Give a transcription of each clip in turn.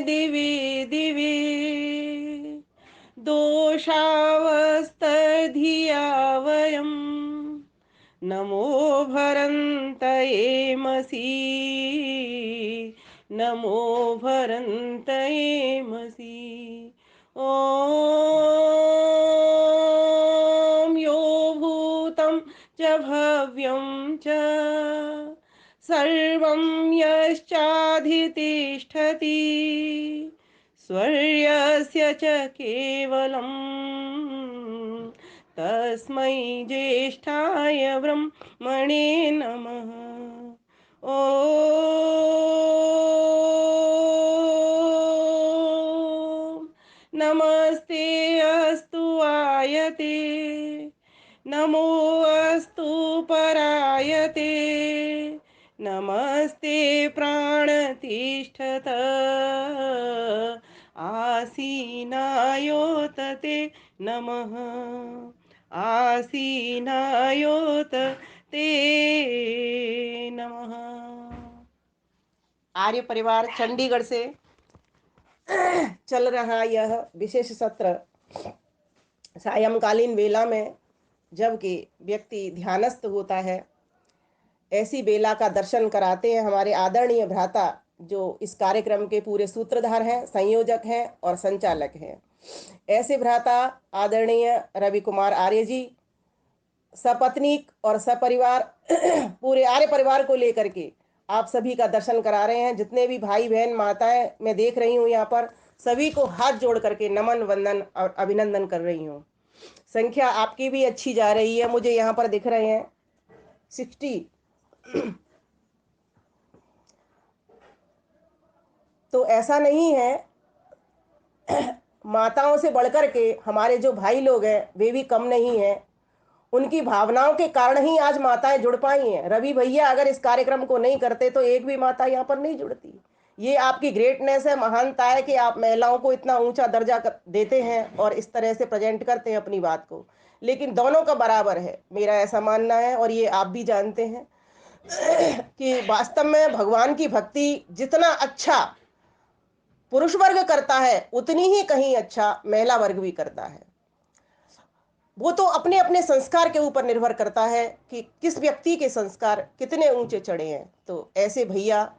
दिवि दिवि दोषावस्तधिया वयं नमो भरन्तये मसी नमो भरन्तये मसी। ॐ यो भूतं च भव्यं च सर्वं यश्चाधितिष्ठति स्वर्यस्य च केवलं तस्मै ज्येष्ठाय ब्रह्मणे नमः। ॐ नमस्ते अस्तु आयते नमो अस्तु परायते नमस्ते प्राणतिष्ठत आसीनायोतते नमः आसीनायोतते नमः। आर्य परिवार चंडीगढ़ से चल रहा यह विशेष सत्र सायंकालीन वेला में जबकि व्यक्ति ध्यानस्थ होता है, ऐसी बेला का दर्शन कराते हैं हमारे आदरणीय भ्राता जो इस कार्यक्रम के पूरे सूत्रधार हैं, संयोजक हैं और संचालक हैं। ऐसे भ्राता आदरणीय रवि कुमार आर्य जी सपत्नीक और सपरिवार पूरे आर्य परिवार को लेकर के आप सभी का दर्शन करा रहे हैं। जितने भी भाई बहन माताएं मैं देख रही हूँ यहाँ पर, सभी को हाथ जोड़ करके नमन वंदन और अभिनंदन कर रही हूँ। संख्या आपकी भी अच्छी जा रही है, मुझे यहाँ पर दिख रहे हैं 60। तो ऐसा नहीं है, माताओं से बढ़कर के हमारे जो भाई लोग हैं वे भी कम नहीं हैं। उनकी भावनाओं के कारण ही आज माताएं जुड़ पाई हैं। रवि भैया अगर इस कार्यक्रम को नहीं करते तो एक भी माता यहाँ पर नहीं जुड़ती। ये आपकी ग्रेटनेस है, महानता है कि आप महिलाओं को इतना ऊंचा दर्जा देते हैं और इस तरह से प्रेजेंट करते हैं अपनी बात को। लेकिन दोनों का बराबर है, मेरा ऐसा मानना है और ये आप भी जानते हैं कि वास्तव में भगवान की भक्ति जितना अच्छा पुरुष वर्ग करता है उतनी ही कहीं अच्छा महिला वर्ग भी करता है। वो तो अपने अपने संस्कार के ऊपर निर्भर करता है कि किस व्यक्ति के संस्कार कितने ऊंचे चढ़े हैं। तो ऐसे भैया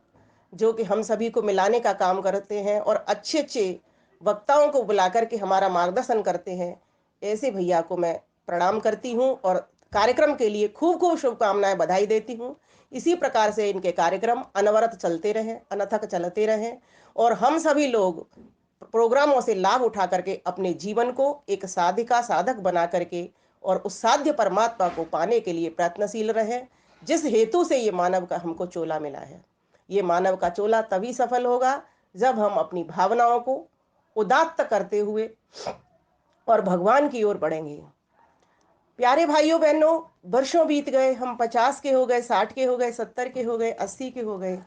जो कि हम सभी को मिलाने का काम करते हैं और अच्छे अच्छे वक्ताओं को बुला करके हमारा मार्गदर्शन करते हैं, ऐसे भैया को मैं प्रणाम करती हूँ और कार्यक्रम के लिए खूब खूब शुभकामनाएं बधाई देती हूँ। इसी प्रकार से इनके कार्यक्रम अनवरत चलते रहें, अनथक चलते रहें और हम सभी लोग प्रोग्रामों से लाभ उठा करके अपने जीवन को एक साधिका साधक बना करके और उस साध्य परमात्मा को पाने के लिए प्रयत्नशील रहें, जिस हेतु से ये मानव का हमको चोला मिला है। ये मानव का चोला तभी सफल होगा जब हम अपनी भावनाओं को उदात्त करते हुए और भगवान की ओर बढ़ेंगे। प्यारे भाइयों बहनों, वर्षों बीत गए, हम 50 के हो गए, 60 के हो गए, 70 के हो गए, 80 के हो गए।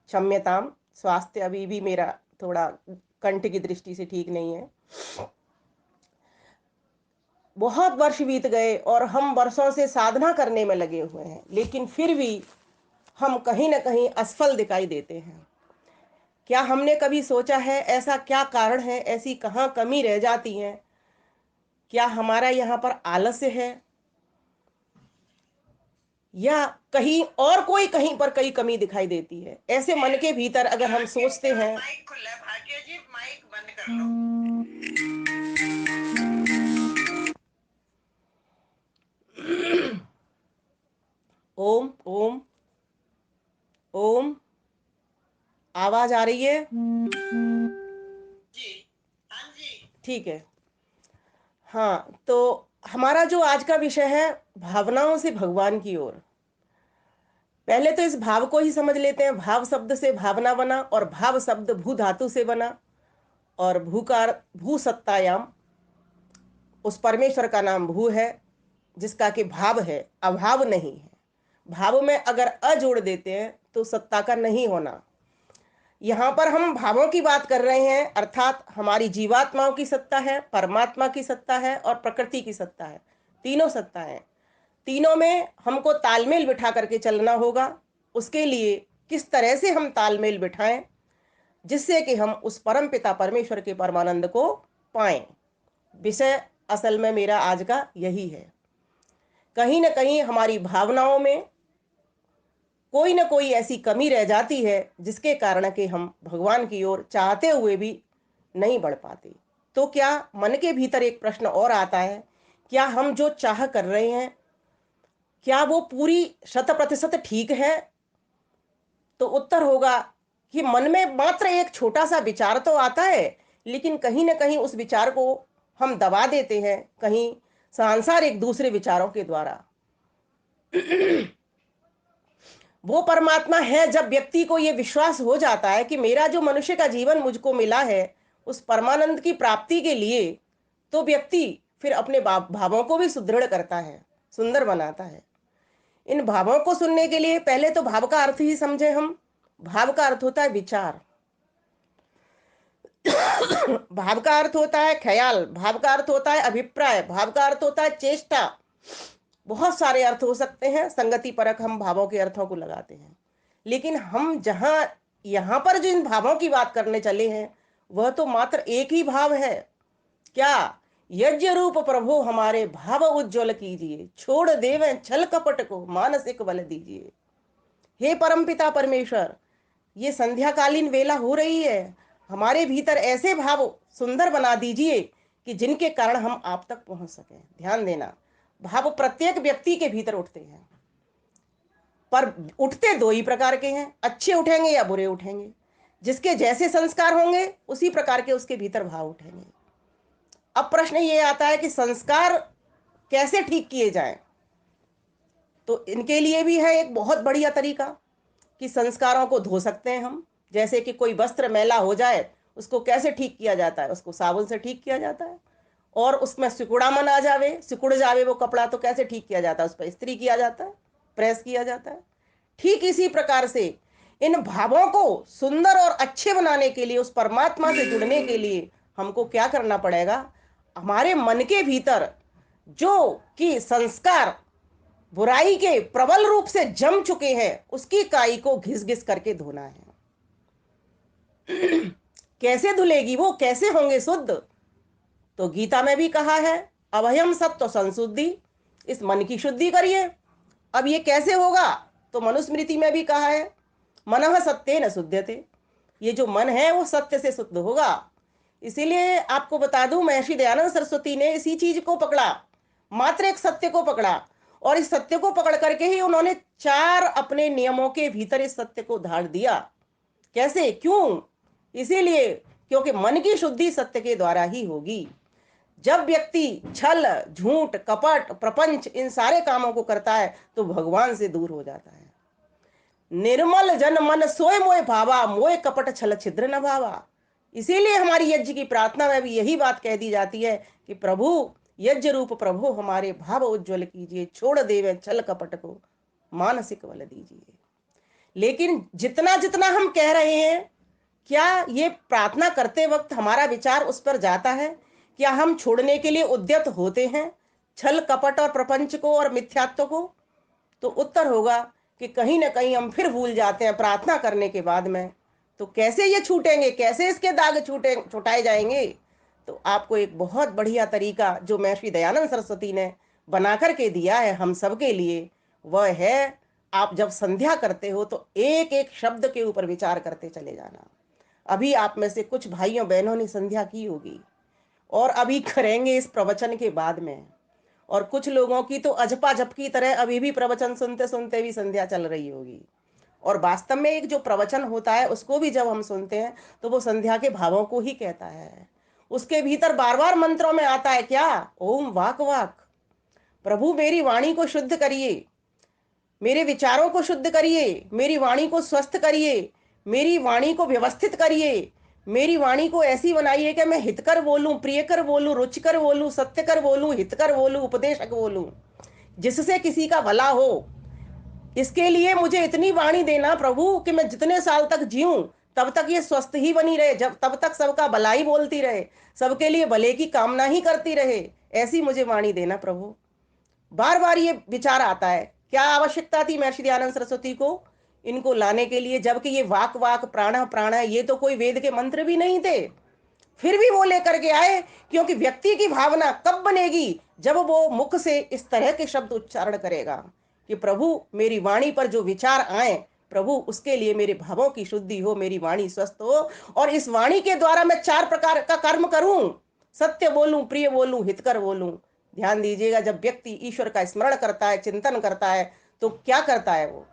क्षम्यताम, स्वास्थ्य अभी भी मेरा थोड़ा कंठ की दृष्टि से ठीक नहीं है। बहुत वर्ष बीत गए और हम वर्षों से साधना करने में लगे हुए हैं, लेकिन फिर भी हम कहीं ना कहीं असफल दिखाई देते हैं। क्या हमने कभी सोचा है ऐसा क्या कारण है, ऐसी कहाँ कमी रह जाती है? क्या हमारा यहाँ पर आलस्य है या कहीं और कोई कहीं पर कई कमी दिखाई देती है? ऐसे मन के भीतर अगर हम सोचते हैं, माइक बंद कर लो। ओम ओम ओम, आवाज आ रही है? जी, हाँ जी, ठीक है। हाँ, तो हमारा जो आज का विषय है भावनाओं से भगवान की ओर। पहले तो इस भाव को ही समझ लेते हैं। भाव शब्द से भावना बना और भाव शब्द भू धातु से बना और भूकार भू सत्तायाम, उस परमेश्वर का नाम भू है जिसका कि भाव है, अभाव नहीं है। भाव में अगर अ जोड़ देते हैं तो सत्ता का नहीं होना। यहाँ पर हम भावों की बात कर रहे हैं, अर्थात हमारी जीवात्माओं की सत्ता है, परमात्मा की सत्ता है और प्रकृति की सत्ता है। तीनों सत्ता है। तीनों में हमको तालमेल बिठा करके चलना होगा। उसके लिए किस तरह से हम तालमेल बिठाएं जिससे कि हम उस परम पिता परमेश्वर के परमानंद को पाएं। विषय असल में मेरा आज का यही है। कहीं ना कहीं हमारी भावनाओं में कोई ना कोई ऐसी कमी रह जाती है जिसके कारण कि हम भगवान की ओर चाहते हुए भी नहीं बढ़ पाते। तो क्या मन के भीतर एक प्रश्न और आता है, क्या हम जो चाह कर रहे हैं क्या वो पूरी 100% ठीक है? तो उत्तर होगा कि मन में मात्र एक छोटा सा विचार तो आता है, लेकिन कहीं ना कहीं उस विचार को हम दबा देते हैं, कहीं सांसारिक दूसरे विचारों के द्वारा। वो परमात्मा है जब व्यक्ति को यह विश्वास हो जाता है कि मेरा जो मनुष्य का जीवन मुझको मिला है उस परमानंद की प्राप्ति के लिए, तो व्यक्ति फिर अपने भावों को भी सुदृढ़ करता है, सुंदर बनाता है। इन भावों को सुनने के लिए पहले तो भाव का अर्थ ही समझे हम। भाव का अर्थ होता है विचार, भाव का अर्थ होता है ख्याल, भाव का अर्थ होता है अभिप्राय, भाव का अर्थ होता है चेष्टा। बहुत सारे अर्थ हो सकते हैं, संगति परक हम भावों के अर्थों को लगाते हैं। लेकिन हम जहां यहां पर जो इन भावों की बात करने चले हैं वह तो मात्र एक ही भाव है। क्या? यज्ञ रूप प्रभु हमारे भाव उज्ज्वल कीजिए, छोड़ देवें छल कपट को मानसिक बल दीजिए। हे परमपिता परमेश्वर, ये संध्याकालीन वेला हो रही है, हमारे भीतर ऐसे भाव सुंदर बना दीजिए कि जिनके कारण हम आप तक पहुंच सकें। ध्यान देना, भाव प्रत्येक व्यक्ति के भीतर उठते हैं, पर उठते दो ही प्रकार के हैं, अच्छे उठेंगे या बुरे उठेंगे। जिसके जैसे संस्कार होंगे उसी प्रकार के उसके भीतर भाव उठेंगे। अब प्रश्न ये आता है कि संस्कार कैसे ठीक किए जाएं? तो इनके लिए भी है एक बहुत बढ़िया तरीका कि संस्कारों को धो सकते हैं हम। जैसे कि कोई वस्त्र मैला हो जाए उसको कैसे ठीक किया जाता है? उसको साबुन से ठीक किया जाता है। और उसमें सिकुड़ा मन आ जावे, सिकुड़ जावे वो कपड़ा, तो कैसे ठीक किया जाता है? उस पर इस्त्री किया जाता है, प्रेस किया जाता है। ठीक इसी प्रकार से इन भावों को सुंदर और अच्छे बनाने के लिए, उस परमात्मा से जुड़ने के लिए हमको क्या करना पड़ेगा? हमारे मन के भीतर जो कि संस्कार बुराई के प्रबल रूप से जम चुके हैं उसकी काई को घिस घिस करके धोना है। कैसे धुलेगी वो, कैसे होंगे शुद्ध? तो गीता में भी कहा है अभयम सत्व संशुद्धि, इस मन की शुद्धि करिए। अब ये कैसे होगा? तो मनुस्मृति में भी कहा है मनः सत्तेन शुध्यते, ये जो मन है वो सत्य से शुद्ध होगा। इसीलिए आपको बता दूं, महर्षि दयानंद सरस्वती ने इसी चीज को पकड़ा, मात्र एक सत्य को पकड़ा, और इस सत्य को पकड़ करके ही उन्होंने 4 अपने नियमों के भीतर इस सत्य को धार दिया। कैसे, क्यों? इसीलिए क्योंकि मन की शुद्धि सत्य के द्वारा ही होगी। जब व्यक्ति छल, झूठ, कपट, प्रपंच इन सारे कामों को करता है तो भगवान से दूर हो जाता है। निर्मल जन मन सोए मोए भावा, मोए कपट छल छिद्र न भावा। इसीलिए हमारी यज्ञ की प्रार्थना में भी यही बात कह दी जाती है कि प्रभु, यज्ञ रूप प्रभु हमारे भाव उज्ज्वल कीजिए, छोड़ देवे छल कपट को मानसिक बल दीजिए। लेकिन जितना जितना हम कह रहे हैं, क्या ये प्रार्थना करते वक्त हमारा विचार उस पर जाता है? क्या हम छोड़ने के लिए उद्यत होते हैं छल कपट और प्रपंच को और मिथ्यात्व को? तो उत्तर होगा कि कहीं ना कहीं हम फिर भूल जाते हैं प्रार्थना करने के बाद में। तो कैसे ये छूटेंगे, कैसे इसके दाग छुटाए जाएंगे? तो आपको एक बहुत बढ़िया तरीका जो महर्षि दयानंद सरस्वती ने बना करके दिया है हम सबके लिए, वह है आप जब संध्या करते हो तो एक एक शब्द के ऊपर विचार करते चले जाना। अभी आप में से कुछ भाइयों बहनों ने संध्या की होगी और अभी करेंगे इस प्रवचन के बाद में, और कुछ लोगों की तो अजपा जप की तरह अभी भी प्रवचन सुनते सुनते भी संध्या चल रही होगी। और वास्तव में एक जो प्रवचन होता है उसको भी जब हम सुनते हैं तो वो संध्या के भावों को ही कहता है। उसके भीतर बार बार मंत्रों में आता है क्या? ओम वाक वाक, प्रभु मेरी वाणी को शुद्ध करिए, मेरे विचारों को शुद्ध करिए, मेरी वाणी को स्वस्थ करिए, मेरी वाणी को व्यवस्थित करिए, मेरी वाणी को ऐसी बनाइए कि मैं हितकर बोलूं, प्रियकर बोलूं, रुचिकर बोलूं, सत्यकर बोलूं, हितकर बोलूं, उपदेशक बोलूं, जिससे किसी का भला हो। इसके लिए मुझे इतनी वाणी देना प्रभु कि मैं जितने साल तक जीऊं तब तक ये स्वस्थ ही बनी रहे, जब तब तक सबका भला ही बोलती रहे, सबके लिए भले की कामना ही करती रहे, ऐसी मुझे वाणी देना प्रभु। बार बार ये विचार आता है। क्या आवश्यकता थी महर्षि दयानंद सरस्वती को? इनको लाने के लिए, जबकि ये वाक वाक प्राणा प्राणा ये तो कोई वेद के मंत्र भी नहीं थे, फिर भी वो लेकर के आए। क्योंकि व्यक्ति की भावना कब बनेगी, जब वो मुख से इस तरह के शब्द उच्चारण करेगा कि प्रभु मेरी वाणी पर जो विचार आए, प्रभु उसके लिए मेरे भावों की शुद्धि हो, मेरी वाणी स्वस्थ हो, और इस वाणी के द्वारा मैं 4 प्रकार का कर्म करूं, सत्य बोलूं, प्रिय बोलूं, हितकर बोलूं। ध्यान दीजिएगा, जब व्यक्ति ईश्वर का स्मरण करता है, चिंतन करता है, तो क्या करता है वो,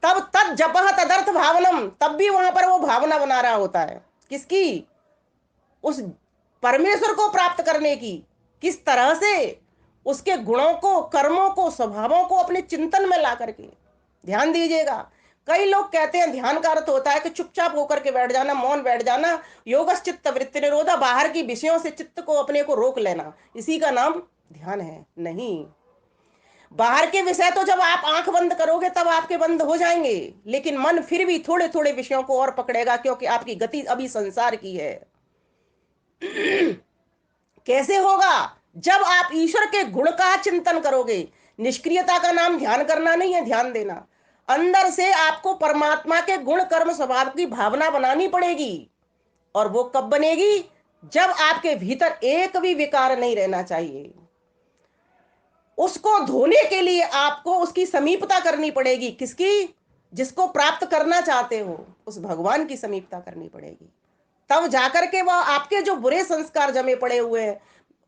तब तद जपह तदर्थ भावनम, तब भी वहां पर वो भावना बना रहा होता है, किसकी, उस परमेश्वर को प्राप्त करने की। किस तरह से, उसके गुणों को, कर्मों को, स्वभावों को अपने चिंतन में ला करके। ध्यान दीजिएगा, कई लोग कहते हैं ध्यान का अर्थ होता है कि चुपचाप होकर के बैठ जाना, मौन बैठ जाना, योगश्चित्त वृत्ति निरोधा, बाहर की विषयों से चित्त को अपने को रोक लेना, इसी का नाम ध्यान है। नहीं, बाहर के विषय तो जब आप आंख बंद करोगे तब आपके बंद हो जाएंगे, लेकिन मन फिर भी थोड़े थोड़े विषयों को और पकड़ेगा, क्योंकि आपकी गति अभी संसार की है। कैसे होगा, जब आप ईश्वर के गुण का चिंतन करोगे। निष्क्रियता का नाम ध्यान करना नहीं है, ध्यान देना। अंदर से आपको परमात्मा के गुण कर्म स्वभाव की भावना बनानी पड़ेगी। और वो कब बनेगी, जब आपके भीतर एक भी विकार नहीं रहना चाहिए। उसको धोने के लिए आपको उसकी समीपता करनी पड़ेगी, किसकी, जिसको प्राप्त करना चाहते हो, उस भगवान की समीपता करनी पड़ेगी। तब जाकर के वह आपके जो बुरे संस्कार जमे पड़े हुए हैं,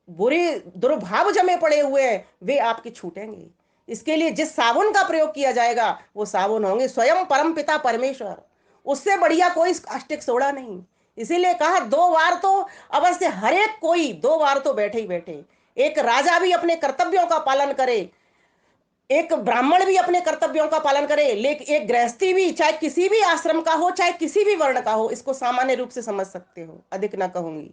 बुरे दुर्भाव जमे पड़े हुए हैं, वे आपके छूटेंगे। इसके लिए जिस साबुन का प्रयोग किया जाएगा वो साबुन होंगे स्वयं परम पिता परमेश्वर, उससे बढ़िया कोई कास्टिक सोडा नहीं। इसीलिए कहा 2 बार तो अवश्य हर एक कोई 2 बार तो बैठे ही बैठे। एक राजा भी अपने कर्तव्यों का पालन करे, एक ब्राह्मण भी अपने कर्तव्यों का पालन करे, लेकिन एक गृहस्थी भी, चाहे किसी भी आश्रम का हो, चाहे किसी भी वर्ण का हो, इसको सामान्य रूप से समझ सकते हो, अधिक ना कहूंगी,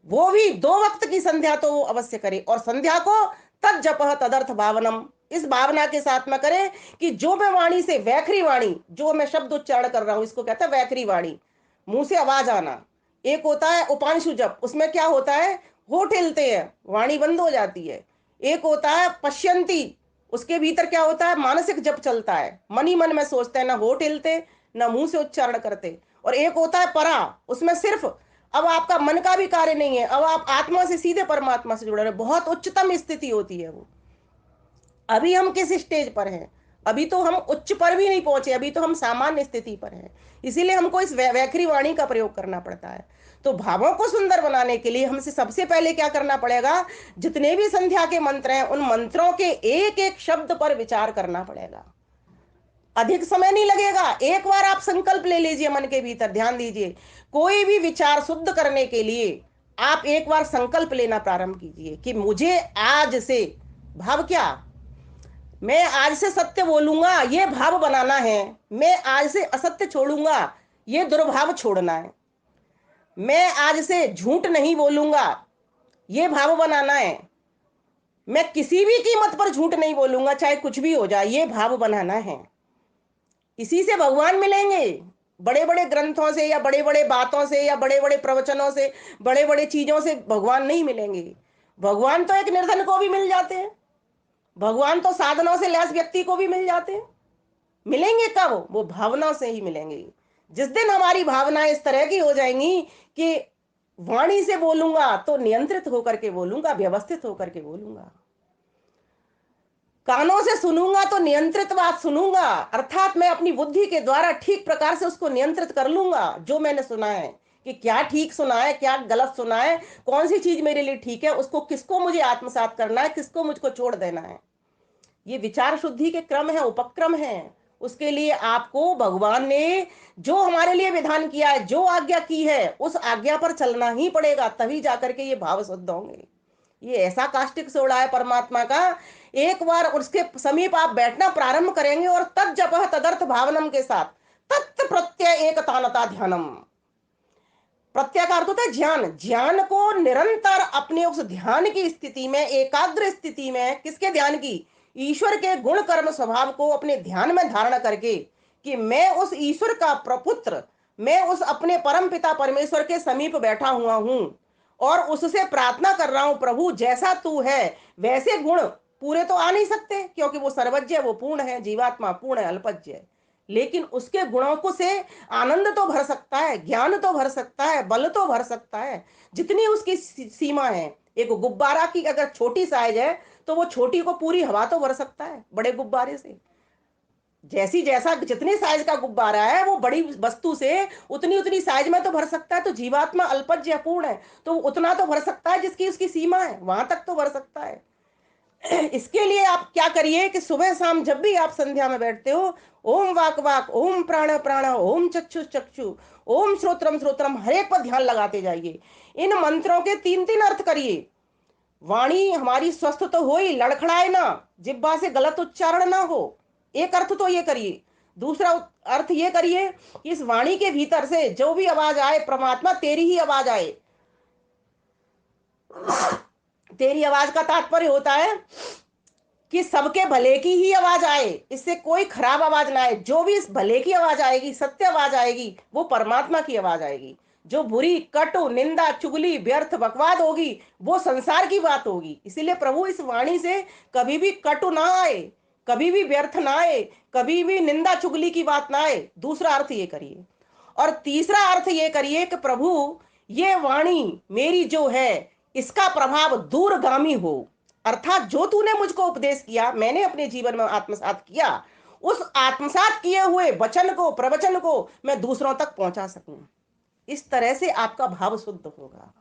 वो भी 2 वक्त की संध्या तो वो अवश्य करे। और संध्या को तद जपह तदर्थ भावनम, इस भावना के साथ में करे कि जो मैं वाणी से, वैखरी वाणी, जो मैं शब्द उच्चारण कर रहा हूं, इसको कहता है वैखरी वाणी, मुंह से आवाज आना। एक होता है उपांशु जप, उसमें क्या होता है, होठ हिलते हैं, वाणी बंद हो जाती है। एक होता है पश्यंती, उसके भीतर क्या होता है, मानसिक जप चलता है, मन ही मन में सोचते हैं, ना होठ हिलते ना मुंह से उच्चारण करते। और एक होता है परा, उसमें सिर्फ अब आपका मन का भी कार्य नहीं है, अब आप आत्मा से सीधे परमात्मा से जुड़ रहे हैं, बहुत उच्चतम स्थिति होती है वो। अभी हम किस स्टेज पर हैं, अभी तो हम उच्च पर भी नहीं पहुंचे, अभी तो हम सामान्य स्थिति पर हैं। इसीलिए हमको इस वैखरी वाणी का प्रयोग करना पड़ता है। तो भावों को सुंदर बनाने के लिए हमसे सबसे पहले क्या करना पड़ेगा, जितने भी संध्या के मंत्र हैं उन मंत्रों के एक एक शब्द पर विचार करना पड़ेगा। अधिक समय नहीं लगेगा, एक बार आप संकल्प ले लीजिए मन के भीतर। ध्यान दीजिए, कोई भी विचार शुद्ध करने के लिए आप एक बार संकल्प लेना प्रारंभ कीजिए कि मुझे आज से, भाव क्या, मैं आज से सत्य बोलूंगा, ये भाव बनाना है। मैं आज से असत्य छोड़ूंगा, ये दुर्भाव छोड़ना है। मैं आज से झूठ नहीं बोलूंगा, ये भाव बनाना है। मैं किसी भी कीमत पर झूठ नहीं बोलूंगा, चाहे कुछ भी हो जाए, ये भाव बनाना है। इसी से भगवान मिलेंगे। बड़े बड़े ग्रंथों से या बड़े बड़े बातों से या बड़े बड़े प्रवचनों से, बड़े बड़े चीजों से भगवान नहीं मिलेंगे। भगवान तो एक निर्धन को भी मिल जाते हैं, भगवान तो साधनों से लैस व्यक्ति को भी मिल जाते हैं। मिलेंगे कब, वो भावना से ही मिलेंगे। जिस दिन हमारी भावनाएं इस तरह की हो जाएंगी कि वाणी से बोलूंगा तो नियंत्रित होकर के बोलूंगा, व्यवस्थित होकर के बोलूंगा, कानों से सुनूंगा तो नियंत्रित बात सुनूंगा, अर्थात मैं अपनी बुद्धि के द्वारा ठीक प्रकार से उसको नियंत्रित कर लूंगा। जो मैंने सुना है कि क्या ठीक सुना है, क्या गलत सुना है, कौन सी चीज मेरे लिए ठीक है, उसको किसको मुझे आत्मसात करना है, किसको मुझको छोड़ देना है। ये विचार शुद्धि के क्रम है, उपक्रम है। उसके लिए आपको भगवान ने जो हमारे लिए विधान किया है, जो आज्ञा की है, उस आज्ञा पर चलना ही पड़ेगा, तभी जाकर के ये भाव शुद्ध होंगे। ये ऐसा काष्टिक सोड़ा है परमात्मा का, एक बार उसके समीप आप बैठना प्रारंभ करेंगे और तद जपह तदर्थ भावनम के साथ तत् प्रत्यय एक तानता ध्यानम। प्रत्यय का अर्थ होता है ज्ञान, ज्ञान को निरंतर अपने उस ध्यान की स्थिति में, एकाग्र स्थिति में, किसके ध्यान की, ईश्वर के गुण कर्म स्वभाव को अपने ध्यान में धारण करके कि मैं उस ईश्वर का प्रपुत्र, मैं उस अपने परम पिता परमेश्वर के समीप बैठा हुआ हूं और उससे प्रार्थना कर रहा हूं, प्रभु जैसा तू है वैसे गुण पूरे तो आ नहीं सकते, क्योंकि वो सर्वज्ञ है, वो पूर्ण है, जीवात्मा पूर्ण है, अल्पज्ञ है। लेकिन उसके गुणों को से आनंद तो भर सकता है, ज्ञान तो भर सकता है, बल तो भर सकता है, जितनी उसकी सीमा है। एक गुब्बारा की अगर छोटी साइज है तो वो छोटी को पूरी हवा तो भर सकता है बड़े गुब्बारे से। जैसी जैसा जितनी साइज का गुब्बारा है वो बड़ी वस्तु से उतनी उतनी साइज में तो भर सकता है। तो जीवात्मा अल्पज्ञ अपूर्ण है, तो उतना तो भर सकता है जिसकी उसकी सीमा है, वहां तक तो भर सकता है। इसके लिए आप क्या करिए कि सुबह शाम जब भी आप संध्या में बैठते हो, ओम वाक वाक, ओम प्राण प्राण, ओम चक्षु चक्षु, ओम श्रोत्रम श्रोत्रम, हर एक पर ध्यान लगाते जाइए। इन मंत्रों के तीन तीन अर्थ करिए। वाणी हमारी स्वस्थ तो हो ही, लड़खड़ाए ना, जिब्बा से गलत उच्चारण ना हो, एक अर्थ तो ये करिए। दूसरा अर्थ ये करिए कि इस वाणी के भीतर से जो भी आवाज आए, परमात्मा तेरी ही आवाज आए। तेरी आवाज का तात्पर्य होता है कि सबके भले की ही आवाज आए, इससे कोई खराब आवाज ना आए। जो भी इस भले की आवाज आएगी, सत्य आवाज आएगी, वो परमात्मा की आवाज आएगी। जो बुरी, कटु, निंदा, चुगली, व्यर्थ बकवाद होगी, वो संसार की बात होगी। इसीलिए प्रभु इस वाणी से कभी भी कटु ना आए, कभी भी व्यर्थ ना आए, कभी भी निंदा चुगली की बात ना आए। दूसरा अर्थ ये करिए। और तीसरा अर्थ ये करिए कि प्रभु ये वाणी मेरी जो है, इसका प्रभाव दूरगामी हो। अर्थात जो तूने मुझको उपदेश किया, मैंने अपने जीवन में आत्मसात किया, उस आत्मसात किए हुए वचन को, प्रवचन को मैं दूसरों तक पहुंचा सकूं। इस तरह से आपका भाव शुद्ध होगा।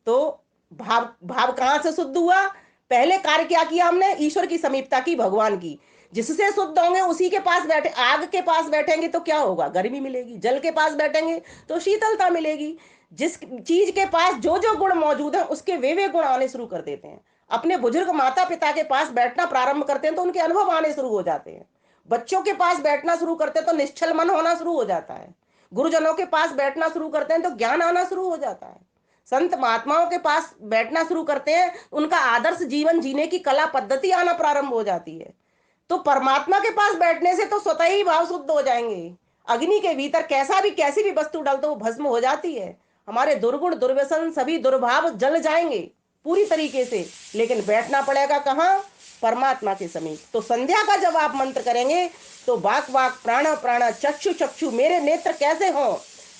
तो भाव भाव कहां से शुद्ध हुआ? पहले कार्य क्या किया हमने? ईश्वर की समीपता की, भगवान की। जिससे शुद्ध होंगे उसी के पास बैठे। आग के पास बैठेंगे तो क्या होगा? गर्मी मिलेगी। जल के पास बैठेंगे तो शीतलता मिलेगी। जिस चीज के पास जो जो गुण मौजूद है, उसके वे गुण आने शुरू कर देते हैं। अपने बुजुर्ग माता पिता के पास बैठना प्रारंभ करते हैं तो उनके अनुभव आने शुरू हो जाते हैं। बच्चों के पास बैठना शुरू करते हैं तो निश्चल मन होना शुरू हो जाता है। गुरुजनों के पास बैठना शुरू करते हैं तो ज्ञान आना शुरू हो जाता है। संत महात्माओं के पास बैठना शुरू करते हैं, उनका आदर्श जीवन जीने की कला पद्धति आना प्रारंभ हो जाती है। तो परमात्मा के पास बैठने से तो स्वतः ही भाव शुद्ध हो जाएंगे। अग्नि के भीतर कैसा भी कैसी भी वस्तु डाल दो वो भस्म हो जाती है। हमारे दुर्गुण दुर्व्यसन सभी दुर्भाव जल जाएंगे पूरी तरीके से। लेकिन बैठना पड़ेगा कहाँ? परमात्मा के समीप। तो संध्या का जब आप मंत्र करेंगे तो वाक वाक, प्राण प्राण, चक्षु चक्षु, मेरे नेत्र कैसे हों?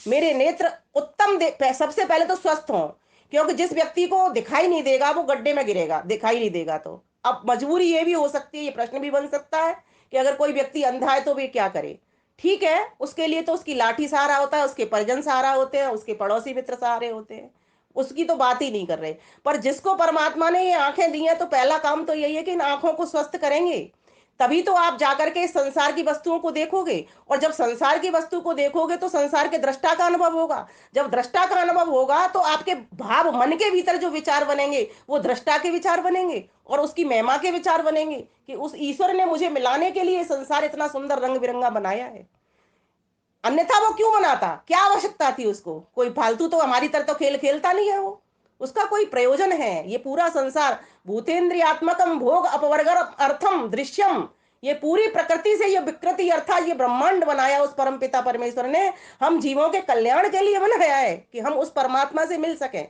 मेरे नेत्र उत्तम सबसे पहले तो स्वस्थ हों, क्योंकि जिस व्यक्ति को दिखाई नहीं देगा वो गड्ढे में गिरेगा, दिखाई नहीं देगा तो। अब मजबूरी ये भी हो सकती है, ये प्रश्न भी बन सकता है कि अगर कोई व्यक्ति अंधा है तो वे क्या करे? ठीक है, उसके लिए तो उसकी लाठी सहारा होता है, उसके परिजन सहारा होते हैं, उसके पड़ोसी मित्र सहारे होते हैं, उसकी तो बात ही नहीं कर रहे। पर जिसको परमात्मा ने ये आंखें दी हैं तो पहला काम तो यही है कि इन आंखों को स्वस्थ करेंगे, तभी तो आप जाकर के संसार की वस्तुओं को देखोगे। और जब संसार की वस्तु को देखोगे तो संसार के दृष्टा का अनुभव होगा। जब दृष्टा का अनुभव होगा तो आपके भाव, मन के भीतर जो विचार बनेंगे वो दृष्टा के विचार बनेंगे और उसकी महिमा के विचार बनेंगे कि उस ईश्वर ने मुझे मिलाने के लिए संसार इतना सुंदर रंग बिरंगा बनाया है। अन्यथा वो क्यों बनाता? क्या आवश्यकता थी उसको? कोई फालतू तो हमारी तरह तो खेल खेलता नहीं है वो। उसका कोई प्रयोजन है? ये पूरा संसार भूतेन्द्रियात्मकम भोग अपवर्गर अर्थम दृश्यम, ये पूरी प्रकृति से ये विकृति अर्थात ये ब्रह्मांड बनाया उस परम पिता परमेश्वर ने, हम जीवों के कल्याण के लिए बनाया है कि हम उस परमात्मा से मिल सके।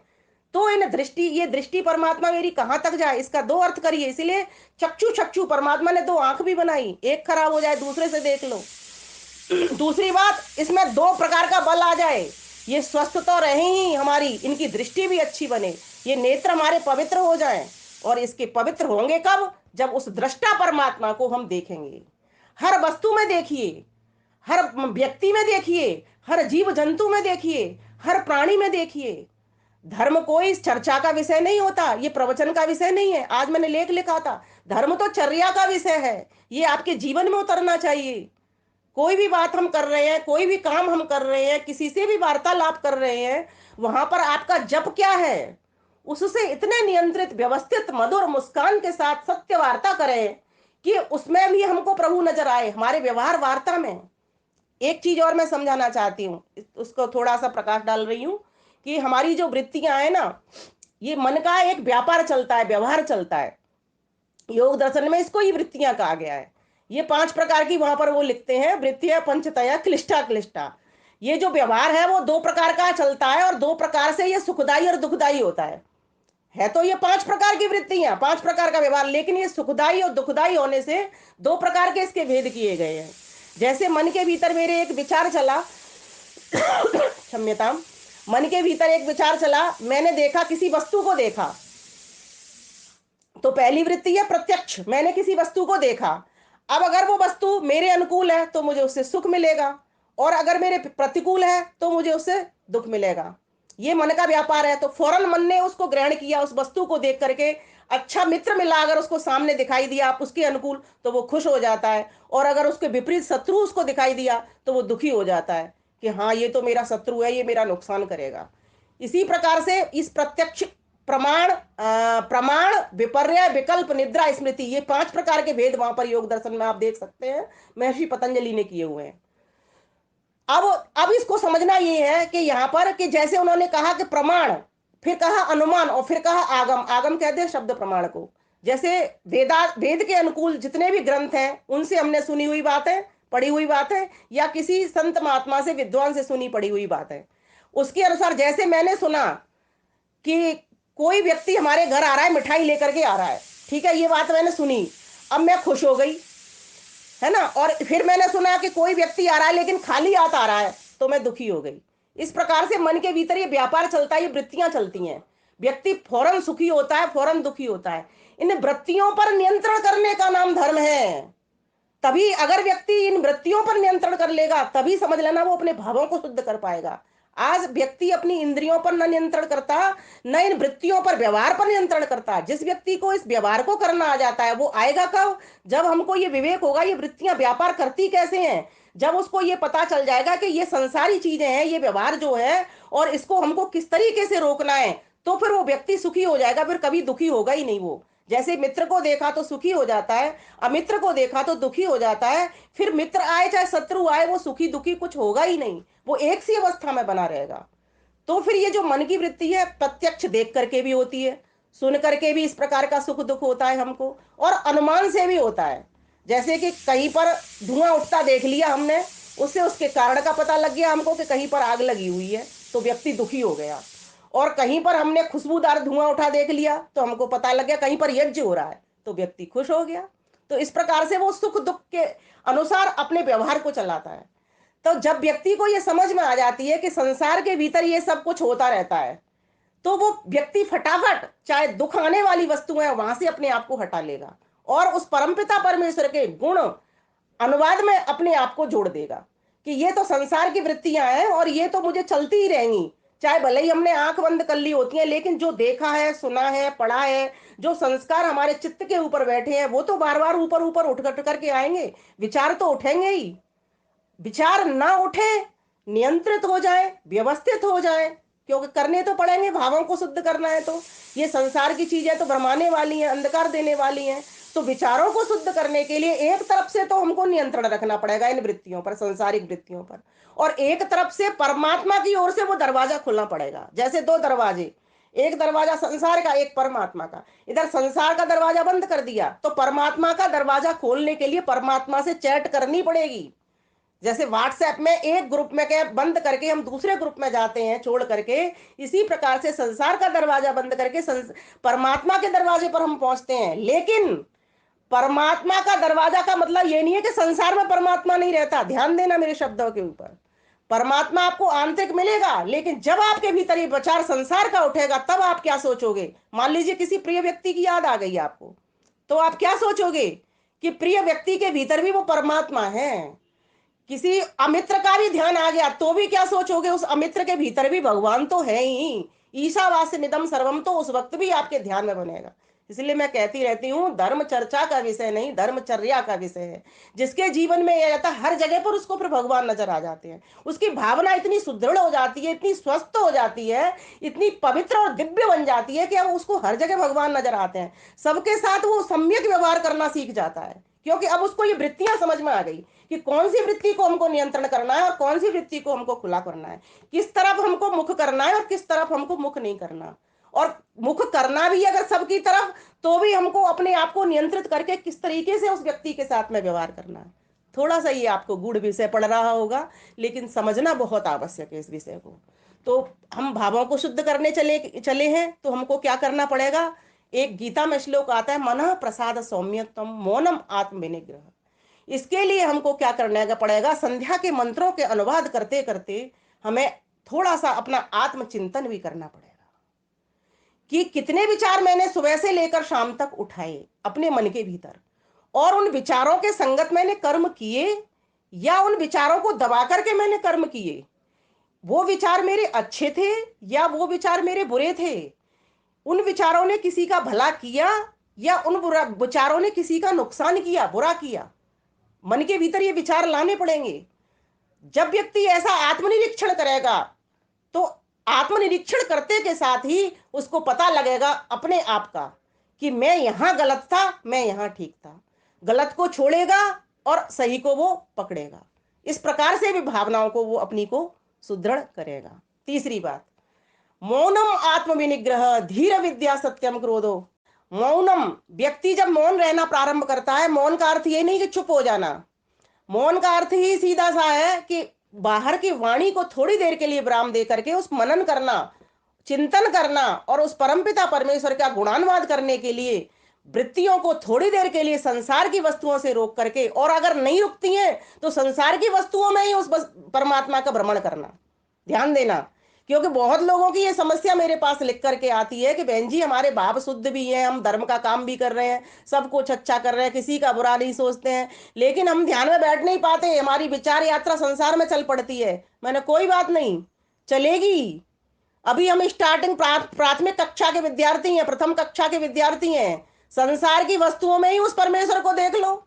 तो इन दृष्टि, ये दृष्टि परमात्मा मेरी कहां तक जाए, इसका दो अर्थ करिए। इसीलिए चक्षु चक्षु, परमात्मा ने दो आंख भी बनाई, एक खराब हो जाए दूसरे से देख लो। दूसरी बात, इसमें दो प्रकार का बल आ जाए, ये स्वस्थ तो रहे ही, हमारी इनकी दृष्टि भी अच्छी बने, ये नेत्र हमारे पवित्र हो जाएं। और इसके पवित्र होंगे कब? जब उस दृष्टा परमात्मा को हम देखेंगे। हर वस्तु में देखिए, हर व्यक्ति में देखिए, हर जीव जंतु में देखिए, हर प्राणी में देखिए। धर्म कोई चर्चा का विषय नहीं होता, ये प्रवचन का विषय नहीं है। आज मैंने लेख लिखा था, धर्म तो चर्या का विषय है, ये आपके जीवन में उतरना चाहिए। कोई भी बात हम कर रहे हैं, कोई भी काम हम कर रहे हैं, किसी से भी वार्तालाप कर रहे हैं, वहां पर आपका जप क्या है? उससे इतने नियंत्रित, व्यवस्थित, मधुर मुस्कान के साथ सत्य वार्ता करें कि उसमें भी हमको प्रभु नजर आए हमारे व्यवहार वार्ता में। एक चीज और मैं समझाना चाहती हूँ, उसको थोड़ा सा प्रकाश डाल रही हूँ कि हमारी जो वृत्तियां हैं ना, ये मन का एक व्यापार चलता है, व्यवहार चलता है। योग दर्शन में इसको ही वृत्तियां कहा गया है। ये 5 प्रकार की वहां पर वो लिखते हैं, वृत्तियां पंचतया क्लिष्टा क्लिष्टा। ये जो व्यवहार है वो 2 प्रकार का चलता है और 2 प्रकार से ये सुखदाई और दुखदाई होता है। है तो ये 5 प्रकार की वृत्तियां, 5 प्रकार का व्यवहार, लेकिन ये सुखदाई और दुखदाई होने से 2 प्रकार के इसके भेद किए गए हैं। जैसे मन के भीतर मेरे एक विचार चला, क्षम्यताम, मन के भीतर एक विचार चला, मैंने देखा, किसी वस्तु को देखा, तो पहली वृत्ति है प्रत्यक्ष, मैंने किसी वस्तु को देखा। अब अगर वो वस्तु मेरे अनुकूल है तो मुझे उससे सुख मिलेगा, और अगर मेरे प्रतिकूल है तो मुझे उससे दुख मिलेगा। ये मन का व्यापार है। तो फौरन मन ने उसको ग्रहण किया, उस वस्तु को देख करके अच्छा मित्र मिला, अगर उसको सामने दिखाई दिया आप उसके अनुकूल, तो वो खुश हो जाता है, और अगर उसके विपरीत शत्रु उसको दिखाई दिया तो वो दुखी हो जाता है कि हाँ ये तो मेरा शत्रु है, ये मेरा नुकसान करेगा। इसी प्रकार से इस प्रत्यक्ष, प्रमाण, प्रमाण, विपर्य, विकल्प, निद्रा, स्मृति, ये 5 प्रकार के भेद वहां पर योग दर्शन में आप देख सकते हैं, महर्षि पतंजलि ने किए हुए हैं। अब इसको समझना ये है कि यहां पर कि जैसे उन्होंने कहा कि प्रमाण, फिर कहा अनुमान, और फिर कहा आगम। आगम कहते हैं शब्द प्रमाण को। जैसे वेद के अनुकूल जितने भी ग्रंथ हैं उनसे हमने सुनी हुई बात है, पढ़ी हुई बात है, या किसी संत महात्मा से, विद्वान से सुनी पढ़ी हुई बात है, उसके अनुसार जैसे मैंने सुना कि कोई व्यक्ति हमारे घर आ रहा है, मिठाई लेकर के आ रहा है, ठीक है, ये बात मैंने सुनी, अब मैं खुश हो गई, है ना। और फिर मैंने सुना कि कोई व्यक्ति आ रहा है लेकिन खाली हाथ आ रहा है, तो मैं दुखी हो गई। इस प्रकार से मन के भीतर ये व्यापार चलता है, ये वृत्तियां चलती हैं। व्यक्ति फौरन सुखी होता है, फौरन दुखी होता है। इन वृत्तियों पर नियंत्रण करने का नाम धर्म है। तभी अगर व्यक्ति इन वृत्तियों पर नियंत्रण कर लेगा, तभी समझ लेना वो अपने भावों को शुद्ध कर पाएगा। आज व्यक्ति अपनी इंद्रियों पर न नियंत्रण करता, न इन वृत्तियों पर, व्यवहार पर नियंत्रण करता। जिस व्यक्ति को इस व्यवहार को करना आ जाता है, वो आएगा कब? जब हमको ये विवेक होगा ये वृत्तियां व्यापार करती कैसे हैं। जब उसको ये पता चल जाएगा कि ये संसारी चीजें हैं, ये व्यवहार जो है, और इसको हमको किस तरीके से रोकना है, तो फिर वो व्यक्ति सुखी हो जाएगा, फिर कभी दुखी होगा ही नहीं वो। जैसे मित्र को देखा तो सुखी हो जाता है, अमित्र को देखा तो दुखी हो जाता है। फिर मित्र आए चाहे शत्रु आए, वो सुखी दुखी कुछ होगा ही नहीं, वो एक सी अवस्था में बना रहेगा। तो फिर ये जो मन की वृत्ति है, प्रत्यक्ष देख करके भी होती है, सुन करके भी इस प्रकार का सुख दुख होता है हमको, और अनुमान से भी होता है। जैसे कि कहीं पर धुआं उठता देख लिया हमने, उससे उसके कारण का पता लग गया हमको कि कहीं पर आग लगी हुई है, तो व्यक्ति दुखी हो गया। और कहीं पर हमने खुशबूदार धुआं उठा देख लिया तो हमको पता लग गया कहीं पर यज्ञ हो रहा है, तो व्यक्ति खुश हो गया। तो इस प्रकार से वो सुख दुख के अनुसार अपने व्यवहार को चलाता है। तो जब व्यक्ति को ये समझ में आ जाती है कि संसार के भीतर ये सब कुछ होता रहता है, तो वो व्यक्ति फटाफट चाहे दुख आने वाली वस्तु है वहां से अपने आप को हटा लेगा, और उस परमपिता परमेश्वर के गुण अनुवाद में अपने आप को जोड़ देगा कि ये तो संसार की वृत्तियां हैं और ये तो मुझे चलती ही रहेंगी। चाहे भले ही हमने आंख बंद कर ली होती है, लेकिन जो देखा है, सुना है, पढ़ा है, जो संस्कार हमारे चित्त के ऊपर बैठे हैं, वो तो बार बार ऊपर ऊपर उठ करके आएंगे। विचार तो उठेंगे ही। विचार ना उठे, नियंत्रित हो जाए, व्यवस्थित हो जाए, क्योंकि करने तो पड़ेंगे, भावों को शुद्ध करना है। तो ये संसार की चीजें तो भरमाने वाली हैं, अंधकार देने वाली हैं। तो विचारों को शुद्ध करने के लिए एक तरफ से तो हमको नियंत्रण रखना पड़ेगा इन वृत्तियों पर, संसारिक वृत्तियों पर, और एक तरफ से परमात्मा की ओर से वो दरवाजा खोलना पड़ेगा। जैसे 2 दरवाजे, एक दरवाजा संसार का, एक परमात्मा का। इधर संसार का दरवाजा बंद कर दिया तो परमात्मा का दरवाजा खोलने के लिए परमात्मा से चैट करनी पड़ेगी। जैसे व्हाट्सएप में एक ग्रुप में के बंद करके हम दूसरे ग्रुप में जाते हैं छोड़ करके, इसी प्रकार से संसार का दरवाजा बंद करके परमात्मा के दरवाजे पर हम पहुंचते हैं। लेकिन परमात्मा का दरवाजा का मतलब ये नहीं है कि संसार में परमात्मा नहीं रहता। ध्यान देना मेरे शब्दों के ऊपर। परमात्मा आपको आंतरिक मिलेगा, लेकिन जब आपके भीतर ये विचार संसार का उठेगा, तब आप क्या सोचोगे? मान लीजिए किसी प्रिय व्यक्ति की याद आ गई आपको, तो आप क्या सोचोगे कि प्रिय व्यक्ति के भीतर भी वो परमात्मा है। किसी अमित्र का भी ध्यान आ गया तो भी क्या सोचोगे? उस अमित्र के भीतर भी भगवान तो है ही। ईशावास्यमिदं सर्वम तो उस वक्त भी आपके ध्यान में बनेगा। इसलिए मैं कहती रहती हूं, धर्म चर्चा का विषय नहीं, धर्मचर्या का विषय है। जिसके जीवन में यह रहता है, हर जगह पर उसको फिर भगवान नजर आ जाते हैं। उसकी भावना इतनी सुदृढ़ हो जाती है, इतनी स्वस्थ हो जाती है, इतनी पवित्र और दिव्य बन जाती है कि अब उसको हर जगह भगवान नजर आते हैं। सबके साथ वो सम्यक व्यवहार करना सीख जाता है, क्योंकि अब उसको ये वृत्तियां समझ में आ गई कि कौन सी वृत्ति को हमको नियंत्रण करना है और कौन सी वृत्ति को हमको खुला करना है, किस तरफ हमको मुख करना है और किस तरफ हमको मुख नहीं करना। और मुख करना भी अगर सबकी तरफ, तो भी हमको अपने आप को नियंत्रित करके किस तरीके से उस व्यक्ति के साथ में व्यवहार करना है। थोड़ा सा ये आपको गूढ़ विषय पड़ रहा होगा, लेकिन समझना बहुत आवश्यक है इस विषय को। तो हम भावों को शुद्ध करने चले चले हैं, तो हमको क्या करना पड़ेगा? एक गीता में श्लोक आता है, मनः प्रसाद सौम्यत्वम मौनम आत्म विनिग्रह। इसके लिए हमको क्या करने का पड़ेगा? संध्या के मंत्रों के अनुवाद करते करते हमें थोड़ा सा अपना आत्मचिंतन भी करना पड़ेगा कि कितने विचार मैंने सुबह से लेकर शाम तक उठाए अपने मन के भीतर, और उन विचारों के संगत मैंने कर्म किए या उन विचारों को दबा करके मैंने कर्म किए। वो विचार मेरे अच्छे थे या वो विचार मेरे बुरे थे? उन विचारों ने किसी का भला किया या उन बुरा विचारों ने किसी का नुकसान किया, बुरा किया? मन के भीतर ये विचार लाने पड़ेंगे। जब व्यक्ति ऐसा आत्मनिरीक्षण करेगा, तो आत्मनिरीक्षण करते के साथ ही उसको पता लगेगा अपने आप का कि मैं यहां गलत था, मैं यहां ठीक था। गलत को छोड़ेगा और सही को वो पकड़ेगा। इस प्रकार से भी भावनाओं को वो अपनी को सुदृढ़ करेगा। तीसरी बात, मौनम आत्म विनिग्रह धीर विद्या सत्यम क्रोधो। मौनम, व्यक्ति जब मौन रहना प्रारंभ करता है, मौन का अर्थ ये नहीं कि चुप हो जाना। मौन का अर्थ ही सीधा सा है कि बाहर की वाणी को थोड़ी देर के लिए विराम दे करके उस मनन करना, चिंतन करना और उस परमपिता परमेश्वर का गुणानुवाद करने के लिए वृत्तियों को थोड़ी देर के लिए संसार की वस्तुओं से रोक करके, और अगर नहीं रुकती हैं तो संसार की वस्तुओं में ही उस परमात्मा का भ्रमण करना। ध्यान देना, क्योंकि बहुत लोगों की ये समस्या मेरे पास लिख करके आती है कि बहन जी हमारे भाव शुद्ध भी हैं, हम धर्म का काम भी कर रहे हैं, सब कुछ अच्छा कर रहे हैं, किसी का बुरा नहीं सोचते हैं, लेकिन हम ध्यान में बैठ नहीं पाते, हमारी विचार यात्रा संसार में चल पड़ती है। मैंने कोई बात नहीं, चलेगी। अभी हम स्टार्टिंग प्राथमिक कक्षा के विद्यार्थी हैं, प्रथम कक्षा के विद्यार्थी हैं। संसार की वस्तुओं में ही उस परमेश्वर को देख लो।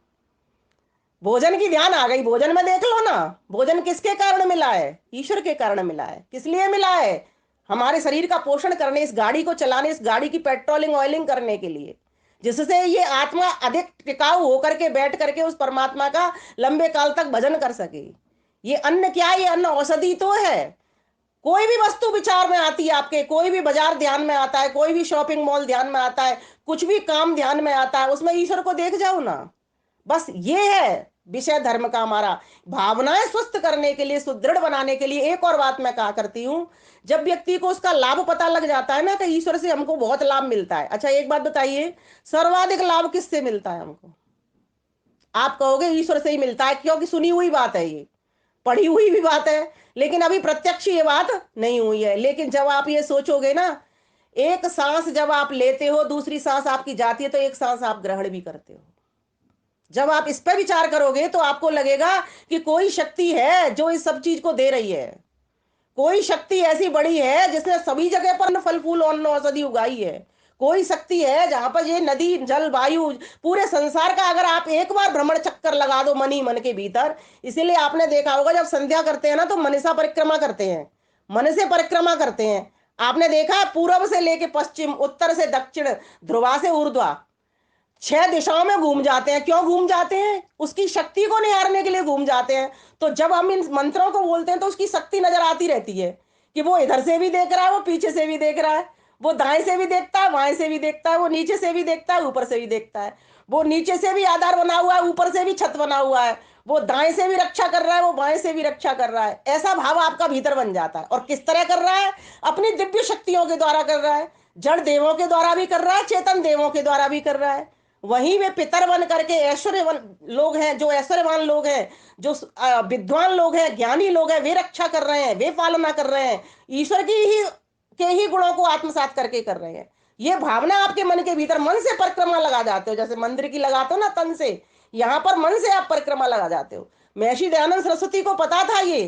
भोजन की ध्यान आ गई, भोजन में देख लो ना। भोजन किसके कारण मिला है? ईश्वर के कारण मिला है। किस लिए मिला है? हमारे शरीर का पोषण करने, इस गाड़ी को चलाने, इस गाड़ी की पेट्रोलिंग ऑयलिंग करने के लिए, जिससे ये आत्मा अधिक टिकाऊ होकर के बैठ करके उस परमात्मा का लंबे काल तक भजन कर सके। ये अन्न क्या है? ये अन्न औषधि तो है। कोई भी वस्तु विचार में आती है आपके, कोई भी बाजार ध्यान में आता है, कोई भी शॉपिंग मॉल ध्यान में आता है, कुछ भी काम ध्यान में आता है, उसमें ईश्वर को देख जाओ ना। बस ये है विषय धर्म का हमारा। भावनाएं स्वस्थ करने के लिए, सुदृढ़ बनाने के लिए एक और बात मैं कहा करती हूं, जब व्यक्ति को उसका लाभ पता लग जाता है ना कि ईश्वर से हमको बहुत लाभ मिलता है। अच्छा एक बात बताइए, सर्वाधिक लाभ किससे मिलता है हमको? आप कहोगे ईश्वर से ही मिलता है, क्योंकि सुनी हुई बात है, ये पढ़ी हुई भी बात है, लेकिन अभी प्रत्यक्ष ये बात नहीं हुई है। लेकिन जब आप ये सोचोगे ना, एक सांस जब आप लेते हो, दूसरी सांस आपकी जाती है, तो एक सांस आप ग्रहण भी करते हो। जब आप इस पर विचार करोगे तो आपको लगेगा कि कोई शक्ति है जो इस सब चीज को दे रही है। कोई शक्ति ऐसी बड़ी है जिसने सभी जगह पर फल फूल और औषधि उगाई है। कोई शक्ति है जहां पर ये नदी जल वायु पूरे संसार का अगर आप एक बार भ्रमण चक्कर लगा दो मन ही मन के भीतर। इसीलिए आपने देखा होगा जब संध्या करते हैं ना, तो मनीषा परिक्रमा करते हैं, मन से परिक्रमा करते हैं। आपने देखा पूर्व से लेके पश्चिम, उत्तर से दक्षिण, ध्रुवा से ऊर्ध्वा, 6 दिशाओं में घूम जाते हैं। क्यों घूम जाते हैं? उसकी शक्ति को निहारने के लिए घूम जाते हैं। तो जब हम इन मंत्रों को बोलते हैं तो उसकी शक्ति नजर आती रहती है कि वो इधर से भी देख रहा है, वो पीछे से भी देख रहा है, वो दाएं से भी देखता है, बाएं से भी देखता है, वो नीचे से भी देखता है, ऊपर से भी देखता है। वो नीचे से भी आधार बना हुआ है, ऊपर से भी छत बना हुआ है। वो दाएं से भी रक्षा कर रहा है, वो बाएं से भी रक्षा कर रहा है। ऐसा भाव आपका भीतर बन जाता है। और किस तरह कर रहा है? अपनी दिव्य शक्तियों के द्वारा कर रहा है, जड़ देवों के द्वारा भी कर रहा है, चेतन देवों के द्वारा भी कर रहा है। वहीं वे पितर बन करके ऐश्वर्यवान लोग हैं, जो ऐश्वर्यवान लोग हैं, जो विद्वान लोग हैं, ज्ञानी लोग हैं, वे रक्षा कर रहे हैं, वे पालना कर रहे हैं, ईश्वर की ही के ही गुणों को आत्मसात करके कर रहे हैं। ये भावना आपके मन के भीतर, मन से परिक्रमा लगा जाते हो, जैसे मंदिर की लगाते हो ना तन से, यहां पर मन से आप परिक्रमा लगा जाते हो। महर्षि दयानंद सरस्वती को पता था ये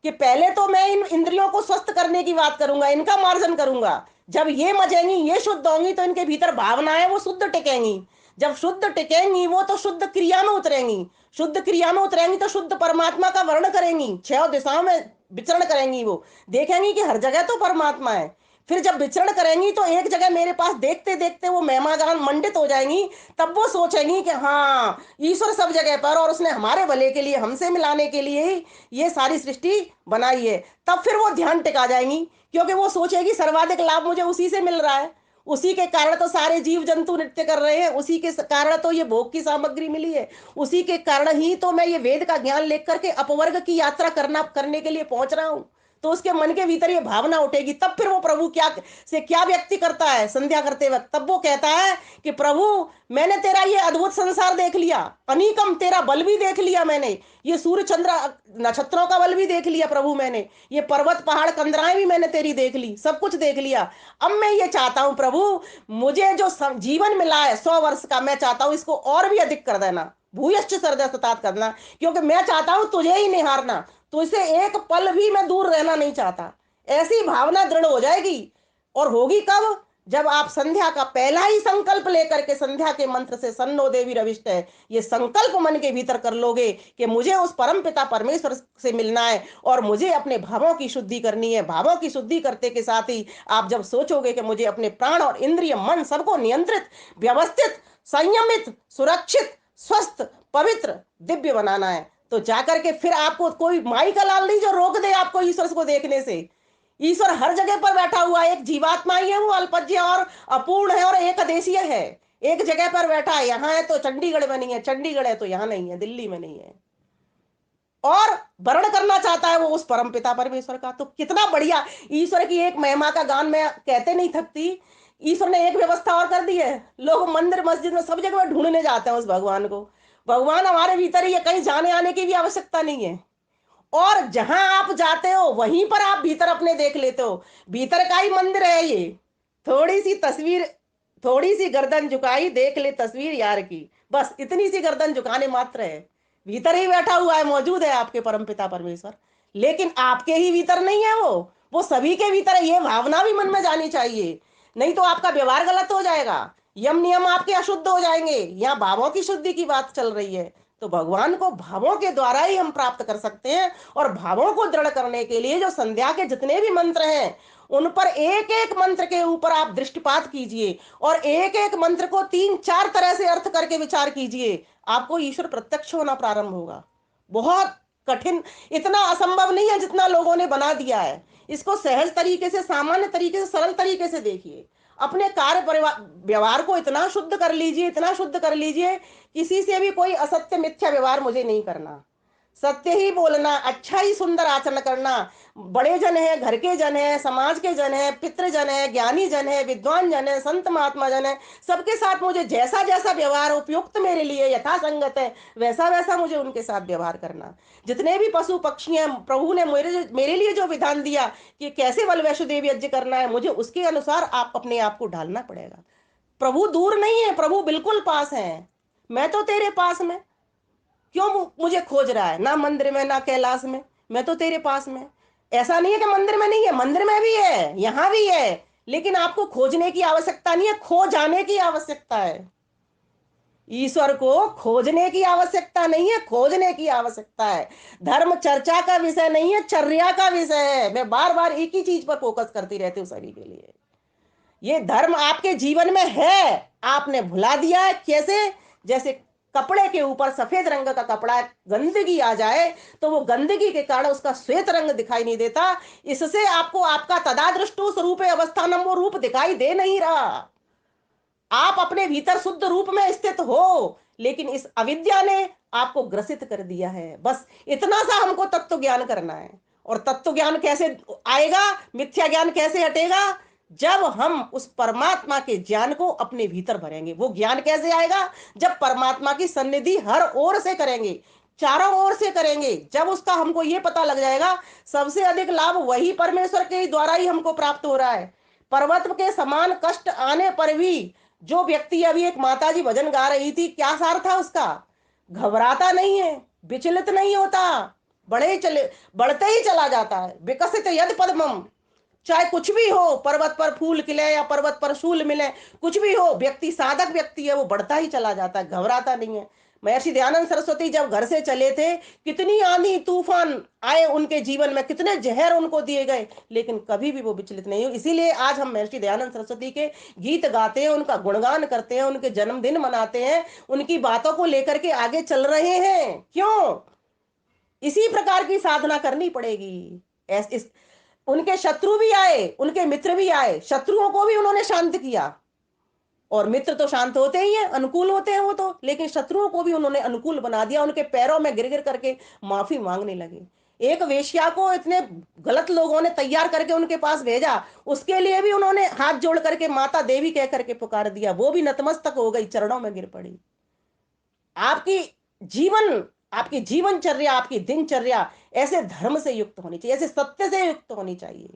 कि पहले तो मैं इन इंद्रियों को स्वस्थ करने की बात करूंगा, इनका मार्जन करूंगा। जब ये मजेंगी, ये शुद्ध होंगी, तो इनके भीतर भावनाएं वो शुद्ध टिकेंगी। जब शुद्ध टिकेंगी वो, तो शुद्ध क्रिया में उतरेंगी। शुद्ध क्रिया में उतरेंगी तो शुद्ध परमात्मा का वर्ण करेंगी, 6 दिशाओं में विचरण करेंगी। वो देखेंगी कि हर जगह तो परमात्मा है। फिर जब विचरण करेंगी तो एक जगह मेरे पास देखते देखते वो महिमागान मंडित हो जाएंगी। तब वो सोचेंगी कि हाँ, ईश्वर सब जगह पर, और उसने हमारे भले के लिए, हमसे मिलाने के लिए ही ये सारी सृष्टि बनाई है। तब फिर वो ध्यान टिका जाएंगी, क्योंकि वो सोचेगी सर्वाधिक लाभ मुझे उसी से मिल रहा है। उसी के कारण तो सारे जीव जंतु नृत्य कर रहे हैं, उसी के कारण तो ये भोग की सामग्री मिली है, उसी के कारण ही तो मैं ये वेद का ज्ञान लेकर के अपवर्ग की यात्रा करने के लिए पहुंच रहा हूं। तो उसके मन के भीतर ये भावना उठेगी, तब फिर वो प्रभु क्या से क्या व्यक्ति करता है संध्या करते वक्त, तब वो कहता है कि प्रभु मैंने तेरा ये अद्भुत संसार देख लिया, अनीकम तेरा बल भी देख लिया मैंने, ये सूर्य चंद्र नक्षत्रों का बल भी देख लिया प्रभु मैंने, ये पर्वत पहाड़ कंदराएं भी मैंने तेरी देख ली, सब कुछ देख लिया। अब मैं ये चाहता हूं प्रभु, मुझे जो जीवन मिला है 100 वर्ष का, मैं चाहता हूं इसको और भी अधिक कर देना, भूयश्च सरदे सतात करना, क्योंकि मैं चाहता हूं तुझे ही निहारना, तुझसे एक पल भी मैं दूर रहना नहीं चाहता। ऐसी भावना दृढ़ हो जाएगी। और होगी कब? जब आप संध्या का पहला ही संकल्प लेकर के संध्या के मंत्र से सन्नो देवी रविष्ट है, ये संकल्प मन के भीतर कर लोगे कि मुझे उस परम पिता परमेश्वर से मिलना है और मुझे अपने भावों की शुद्धि करनी है। भावों की शुद्धि करते के साथ ही आप जब सोचोगे कि मुझे अपने प्राण और इंद्रिय मन सबको नियंत्रित, व्यवस्थित, संयमित, सुरक्षित, स्वस्थ, पवित्र, दिव्य बनाना है, तो जाकर के फिर आपको कोई माई का लाल नहीं जो रोक दे आपको ईश्वर को देखने से। ईश्वर हर जगह पर बैठा हुआ है, एक जीवात्मा ही है, वो अल्पज्य और अपूर्ण है और एक अदेशीय है, एक जगह पर बैठा है, यहां है तो चंडीगढ़ में नहीं है, चंडीगढ़ है तो यहां नहीं है, दिल्ली में नहीं है, और वर्ण करना चाहता है वो उस परम पिता परमेश्वर का। तो कितना बढ़िया ईश्वर की एक महिमा का गान मैं कहते नहीं थकती। ईश्वर ने एक व्यवस्था और कर दी है, लोग मंदिर मस्जिद में सब जगह ढूंढने जाते हैं उस भगवान को। भगवान हमारे भीतर ही है, कहीं जाने आने की भी आवश्यकता नहीं है। और जहां आप जाते हो वहीं पर आप भीतर अपने देख लेते हो, भीतर का ही मंदिर है ये। थोड़ी सी तस्वीर, थोड़ी सी गर्दन झुकाई, देख ले तस्वीर यार की, बस इतनी सी गर्दन झुकाने मात्र है, भीतर ही बैठा हुआ है, मौजूद है आपके परमपिता परमेश्वर। लेकिन आपके ही भीतर नहीं है वो सभी के भीतर है। ये भावना भी मन में जानी चाहिए, नहीं तो आपका व्यवहार गलत हो जाएगा, यम नियम आपके अशुद्ध हो जाएंगे। यहाँ भावों की शुद्धि की बात चल रही है, तो भगवान को भावों के द्वारा ही हम प्राप्त कर सकते हैं। और भावों को दृढ़ करने के लिए जो संध्या के जितने भी मंत्र हैं, उन पर एक एक मंत्र के ऊपर आप दृष्टिपात कीजिए और एक एक मंत्र को 3-4 तरह से अर्थ करके विचार कीजिए, आपको ईश्वर प्रत्यक्ष होना प्रारंभ होगा। बहुत कठिन, इतना असंभव नहीं है जितना लोगों ने बना दिया है। इसको सहज तरीके से, सामान्य तरीके से, सरल तरीके से देखिए। अपने कार्य परिवार व्यवहार को इतना शुद्ध कर लीजिए, इतना शुद्ध कर लीजिए, किसी से भी कोई असत्य मिथ्या व्यवहार मुझे नहीं करना, सत्य ही बोलना, अच्छा ही सुंदर आचरण करना। बड़े जन है, घर के जन है, समाज के जन है, पितृजन है, ज्ञानी जन है, विद्वान जन है, संत महात्मा जन है, सबके साथ मुझे जैसा जैसा व्यवहार उपयुक्त मेरे लिए यथा संगत है, वैसा वैसा मुझे उनके साथ व्यवहार करना। जितने भी पशु पक्षी हैं, प्रभु ने मेरे मेरे लिए जो विधान दिया कि कैसे बल वैष्णोदेव यज्ञ करना है, मुझे उसके अनुसार आप अपने आप को ढालना पड़ेगा। प्रभु दूर नहीं है, प्रभु बिल्कुल पास है। मैं तो तेरे पास में, क्यों मुझे खोज रहा है? ना मंदिर में ना कैलाश में, मैं तो तेरे पास में। ऐसा नहीं है कि मंदिर में नहीं है, मंदिर में भी है, यहां भी है, लेकिन आपको खोजने की आवश्यकता नहीं है, खो जाने की आवश्यकता है। ईश्वर को खोजने की आवश्यकता नहीं है, खोजने की आवश्यकता है। धर्म चर्चा का विषय नहीं है, चर्या का विषय है। मैं बार बार एक ही चीज पर फोकस करती रहती हूँ सभी के लिए। ये धर्म आपके जीवन में है, आपने भुला दिया है। कैसे? जैसे कपड़े के ऊपर सफेद रंग का कपड़ा, गंदगी आ जाए तो वो गंदगी के कारण उसका श्वेत रंग दिखाई नहीं देता, इससे आपको आपका तदादृष्टो स्वरूपे अवस्थानम वो रूप दिखाई दे नहीं रहा। आप अपने भीतर शुद्ध रूप में स्थित हो, लेकिन इस अविद्या ने आपको ग्रसित कर दिया है। बस इतना सा हमको तत्व ज्ञान करना है। और तत्व ज्ञान कैसे आएगा, मिथ्या ज्ञान कैसे हटेगा? जब हम उस परमात्मा के ज्ञान को अपने भीतर भरेंगे। वो ज्ञान कैसे आएगा? जब परमात्मा की सन्निधि हर ओर से करेंगे, चारों ओर से करेंगे, जब उसका हमको ये पता लग जाएगा सबसे अधिक लाभ वही परमेश्वर के द्वारा ही हमको प्राप्त हो रहा है। पर्वत के समान कष्ट आने पर भी, जो व्यक्ति, अभी एक माताजी भजन गा रही थी, क्या सार था उसका? घबराता नहीं है, विचलित नहीं होता, बढ़ते ही चला जाता है। विकसित यद पद्मम, चाहे कुछ भी हो, पर्वत पर फूल खिले या पर्वत पर शूल मिले, कुछ भी हो, व्यक्ति साधक व्यक्ति है, वो बढ़ता ही चला जाता है, घबराता नहीं है। महर्षि दयानंद सरस्वती जब घर से चले थे, कितनी आंधी तूफान आए उनके जीवन में, कितने जहर उनको दिए गए, लेकिन कभी भी वो विचलित नहीं हुए। इसीलिए आज हम महर्षि दयानंद सरस्वती के गीत गाते हैं, उनका गुणगान करते हैं, उनके जन्मदिन मनाते हैं, उनकी बातों को लेकर के आगे चल रहे हैं। क्यों? इसी प्रकार की साधना करनी पड़ेगी। उनके शत्रु भी आए, उनके मित्र भी आए, शत्रुओं को भी उन्होंने शांत किया, और मित्र तो शांत होते ही हैं, अनुकूल होते हैं वो तो, लेकिन शत्रुओं को भी उन्होंने अनुकूल बना दिया, उनके पैरों में गिर गिर करके माफी मांगने लगे। एक वेश्या को इतने गलत लोगों ने तैयार करके उनके पास भेजा, उसके लिए भी उन्होंने हाथ जोड़ करके माता देवी कह करके पुकार दिया, वो भी नतमस्तक हो गई, चरणों में गिर पड़ी। आपकी जीवन आपकी जीवनचर्या, आपकी दिनचर्या ऐसे धर्म से युक्त होनी चाहिए, ऐसे सत्य से युक्त होनी चाहिए।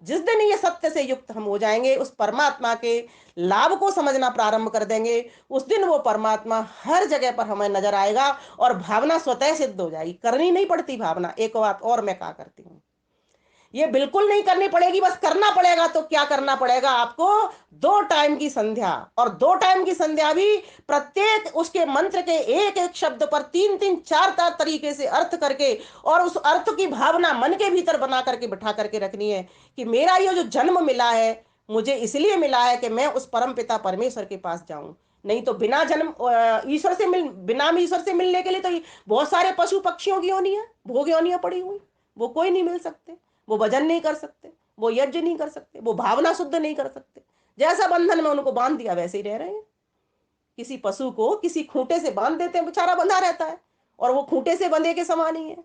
जिस दिन ये सत्य से युक्त हम हो जाएंगे, उस परमात्मा के लाभ को समझना प्रारंभ कर देंगे, उस दिन वो परमात्मा हर जगह पर हमें नजर आएगा और भावना स्वतः सिद्ध हो जाएगी। करनी नहीं पड़ती भावना। एक बात और मैं कहा करती हूँ, ये बिल्कुल नहीं करनी पड़ेगी, बस करना पड़ेगा। तो क्या करना पड़ेगा आपको? 2 टाइम की संध्या, और 2 टाइम की संध्या भी प्रत्येक उसके मंत्र के एक एक शब्द पर 3 3 4 4 तरीके से अर्थ करके, और उस अर्थ की भावना मन के भीतर बना करके बिठा करके रखनी है कि मेरा ये जो जन्म मिला है, मुझे इसलिए मिला है कि मैं उस परम पिता परमेश्वर के पास जाऊं। नहीं तो बिना जन्म ईश्वर से मिल बिना ईश्वर से मिलने के लिए तो बहुत सारे पशु पक्षियों की योनियां, भोग योनियां पड़ी हुई, वो कोई नहीं मिल सकते। वो भजन नहीं कर सकते, वो यज्ञ नहीं कर सकते, वो भावना शुद्ध नहीं कर सकते। जैसा बंधन में उनको बांध दिया वैसे ही रह रहे हैं। किसी पशु को किसी खूंटे से बांध देते हैं, बेचारा बंधा रहता है, और वो खूंटे से बंधे के समान ही है।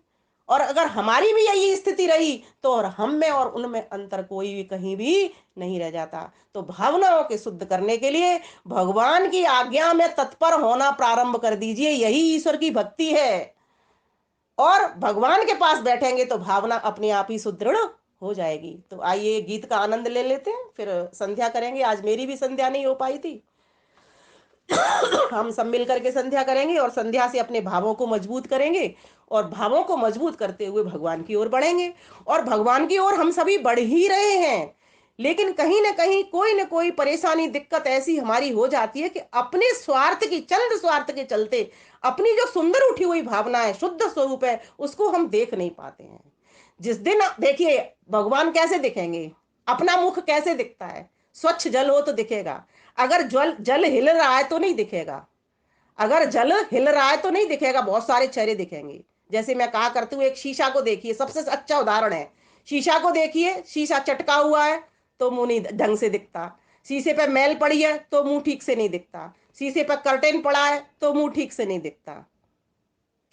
और अगर हमारी भी यही स्थिति रही तो और हम में और उनमें अंतर कोई भी कहीं भी नहीं रह जाता। तो भावनाओं के शुद्ध करने के लिए भगवान की आज्ञा में तत्पर होना प्रारंभ कर दीजिए, यही ईश्वर की भक्ति है। और भगवान के पास बैठेंगे तो भावना अपने आप ही सुदृढ़ हो जाएगी। तो आइए गीत का आनंद ले लेते हैं, फिर संध्या करेंगे। आज मेरी भी संध्या नहीं हो पाई थी। हम सब मिल करके संध्या करेंगे और संध्या से अपने भावों को मजबूत करेंगे, और भावों को मजबूत करते हुए भगवान की ओर बढ़ेंगे। और भगवान की ओर हम सभी बढ़ ही रहे हैं, लेकिन कहीं ना कहीं कोई ना कोई परेशानी दिक्कत ऐसी हमारी हो जाती है कि अपने स्वार्थ की, चंद स्वार्थ के चलते अपनी जो सुंदर उठी हुई भावना है, शुद्ध स्वरूप है, उसको हम देख नहीं पाते हैं। जिस दिन देखिए भगवान कैसे दिखेंगे, अपना मुख कैसे दिखता है? स्वच्छ जल हो तो दिखेगा, अगर जल जल हिल रहा है तो नहीं दिखेगा, अगर जल हिल रहा है तो नहीं दिखेगा, बहुत सारे चेहरे दिखेंगे। जैसे मैं कहा करती हूँ, एक शीशा को देखिए, सबसे अच्छा उदाहरण है। शीशा को देखिए, शीशा चटका हुआ है तो मुंह नहीं ढंग से दिखता, शीशे पे मैल पड़ी है तो मुंह ठीक से नहीं दिखता, शीशे पर कर्टेन पड़ा है तो मुंह ठीक से नहीं दिखता।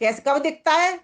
कैसे कब दिखता है?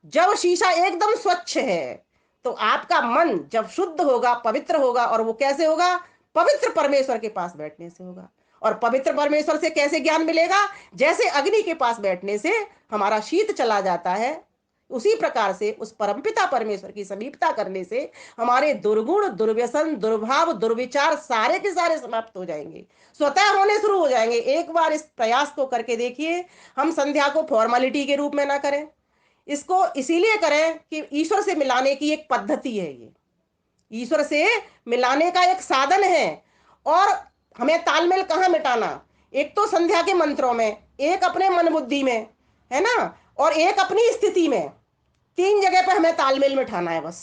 जब शीशा एकदम स्वच्छ है। तो आपका मन जब शुद्ध होगा, पवित्र होगा, और वो कैसे होगा? पवित्र परमेश्वर के पास बैठने से होगा। और पवित्र परमेश्वर से कैसे ज्ञान मिलेगा? जैसे अग्नि के पास बैठने से हमारा शीत चला जाता है, उसी प्रकार से उस परमपिता परमेश्वर की समीपता करने से हमारे दुर्गुण, दुर्व्यसन, दुर्भाव, दुर्विचार सारे के सारे समाप्त हो जाएंगे, स्वतः होने शुरू हो जाएंगे। एक बार इस प्रयास को करके देखिए। हम संध्या को फॉर्मेलिटी के रूप में ना करें, इसको इसीलिए करें कि ईश्वर से मिलाने की एक पद्धति है, ये ईश्वर से मिलाने का एक साधन है। और हमें तालमेल कहाँ मिटाना? एक तो संध्या के मंत्रों में, एक अपने मन बुद्धि में, है ना, और एक अपनी स्थिति में। 3 जगह पे हमें तालमेल मिठाना है बस।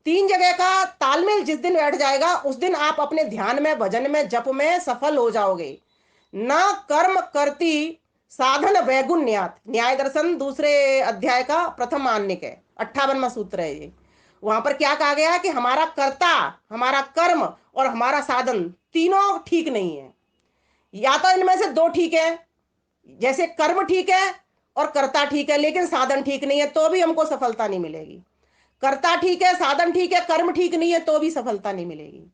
3 जगह का तालमेल जिस दिन बैठ जाएगा, उस दिन आप अपने ध्यान में, भजन में, जप में सफल हो जाओगे। न कर्म करती साधन वैगुण्यात, न्याय दर्शन दूसरे अध्याय का प्रथम आन्निक है, 58वां सूत्र है ये। वहां पर क्या कहा गया कि हमारा कर्ता, हमारा कर्म और हमारा साधन तीनों ठीक नहीं है। या तो इनमें से 2 ठीक है, जैसे कर्म ठीक है और कर्ता ठीक है, लेकिन साधन ठीक नहीं है, तो भी हमको सफलता नहीं मिलेगी। कर्ता ठीक है, साधन ठीक है, कर्म ठीक नहीं है, तो भी सफलता नहीं मिलेगी।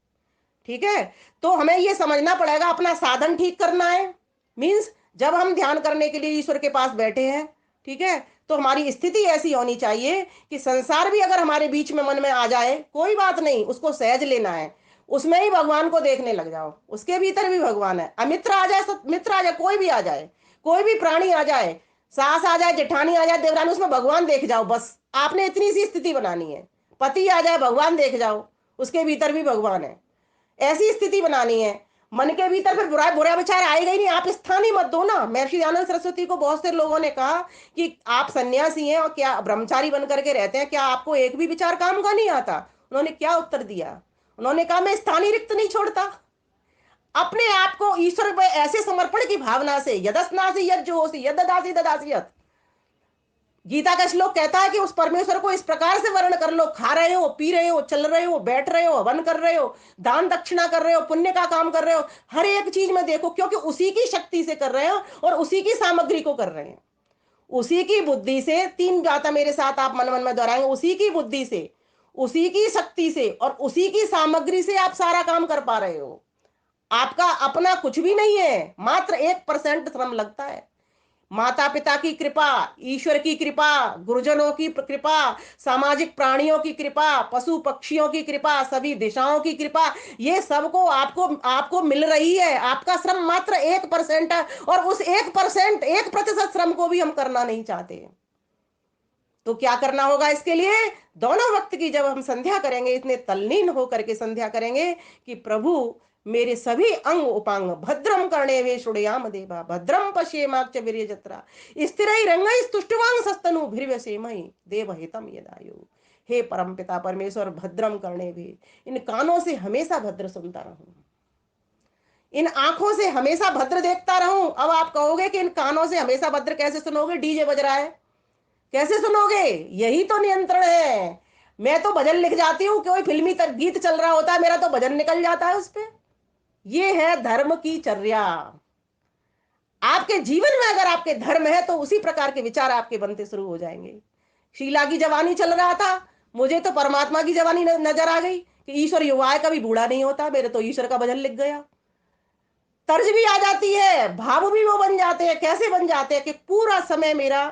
ठीक है? तो हमें यह समझना पड़ेगा, अपना साधन ठीक करना है। मीन्स जब हम ध्यान करने के लिए ईश्वर के पास बैठे हैं, ठीक है, तो हमारी स्थिति ऐसी होनी चाहिए कि संसार भी अगर हमारे बीच में मन में आ जाए, कोई बात नहीं, उसको सहज लेना है। उसमें ही भगवान को देखने लग जाओ, उसके भीतर भी भगवान है। अमित्र आ जाए, मित्र आ जाए, कोई भी आ जाए, कोई भी प्राणी आ जाए, सास आ जाए, जेठानी आ जाए, देवरानी, उसमें भगवान देख जाओ बस। आपने इतनी सी स्थिति बनानी है। पति आ जाए, भगवान देख जाओ, उसके भीतर भी भगवान है। ऐसी स्थिति बनानी है। मन के भीतर फिर बुरा बुरा विचार आएगा ही नहीं, आप स्थान ही मत दो ना। महर्षि दयानंद सरस्वती को बहुत से लोगों ने कहा कि आप सन्यासी हैं और क्या ब्रह्मचारी बन करके रहते हैं, क्या आपको एक भी विचार काम का नहीं आता? उन्होंने क्या उत्तर दिया? उन्होंने कहा, मैं स्थान ही रिक्त नहीं छोड़ता। अपने आप को ईश्वर पर ऐसे समर्पण की भावना से, यदस्नासी यद जो यददासी ददासी यत, गीता का श्लोक कहता है कि उस परमेश्वर को इस प्रकार से वर्ण कर लो। खा रहे हो, पी रहे हो, चल रहे हो, बैठ रहे हो, हवन कर रहे हो, दान दक्षिणा कर रहे हो, पुण्य का काम कर रहे हो, हर एक चीज में देखो, क्योंकि उसी की शक्ति से कर रहे हो और उसी की सामग्री को कर रहे हैं। उसी की बुद्धि से, 3 बातें मेरे साथ आप मन मन में दोहराएंगे, उसी की बुद्धि से, उसी की शक्ति से और उसी की सामग्री से आप सारा काम कर पा रहे हो। आपका अपना कुछ भी नहीं है, मात्र 1% श्रम लगता है। माता पिता की कृपा, ईश्वर की कृपा, गुरुजनों की कृपा, सामाजिक प्राणियों की कृपा, पशु पक्षियों की कृपा, सभी दिशाओं की कृपा, ये सबको आपको आपको मिल रही है। आपका श्रम मात्र 1% है और उस 1%, 1% श्रम को भी हम करना नहीं चाहते। तो क्या करना होगा इसके लिए? दोनों वक्त की जब हम संध्या करेंगे, इतने तल्लीन होकर के संध्या करेंगे कि प्रभु मेरे सभी अंग उपांग भद्रम कर्णे वे शुड़याम देवा भद्रम पश्येमाक्ष वीर्य जत्रा स्थिरैरंगैः स्तुष्टवान् सस्तनु भीर्यसेमहि देवहितम यदायु। हे परम पिता परमेश्वर, भद्रम कर्णे वे, इन कानों से हमेशा भद्र सुनता रहूं, इन आंखों से हमेशा भद्र देखता रहूं। अब आप कहोगे कि इन कानों से हमेशा भद्र कैसे सुनोगे, डीजे बज रहा है, कैसे सुनोगे? यही तो नियंत्रण है। मैं तो भजन लिख जाती हूँ, कोई फिल्मी गीत चल रहा होता है, मेरा तो भजन निकल जाता है उस पे। ये है धर्म की चर्या। आपके जीवन में अगर आपके धर्म है तो उसी प्रकार के विचार आपके बनते शुरू हो जाएंगे। शीला की जवानी चल रहा था, मुझे तो परमात्मा की जवानी नजर आ गई कि ईश्वर युवा है, कभी बूढ़ा नहीं होता, मेरे तो ईश्वर का भजन लिख गया। तर्ज भी आ जाती है, भाव भी वो बन जाते हैं। कैसे बन जाते हैं कि पूरा समय मेरा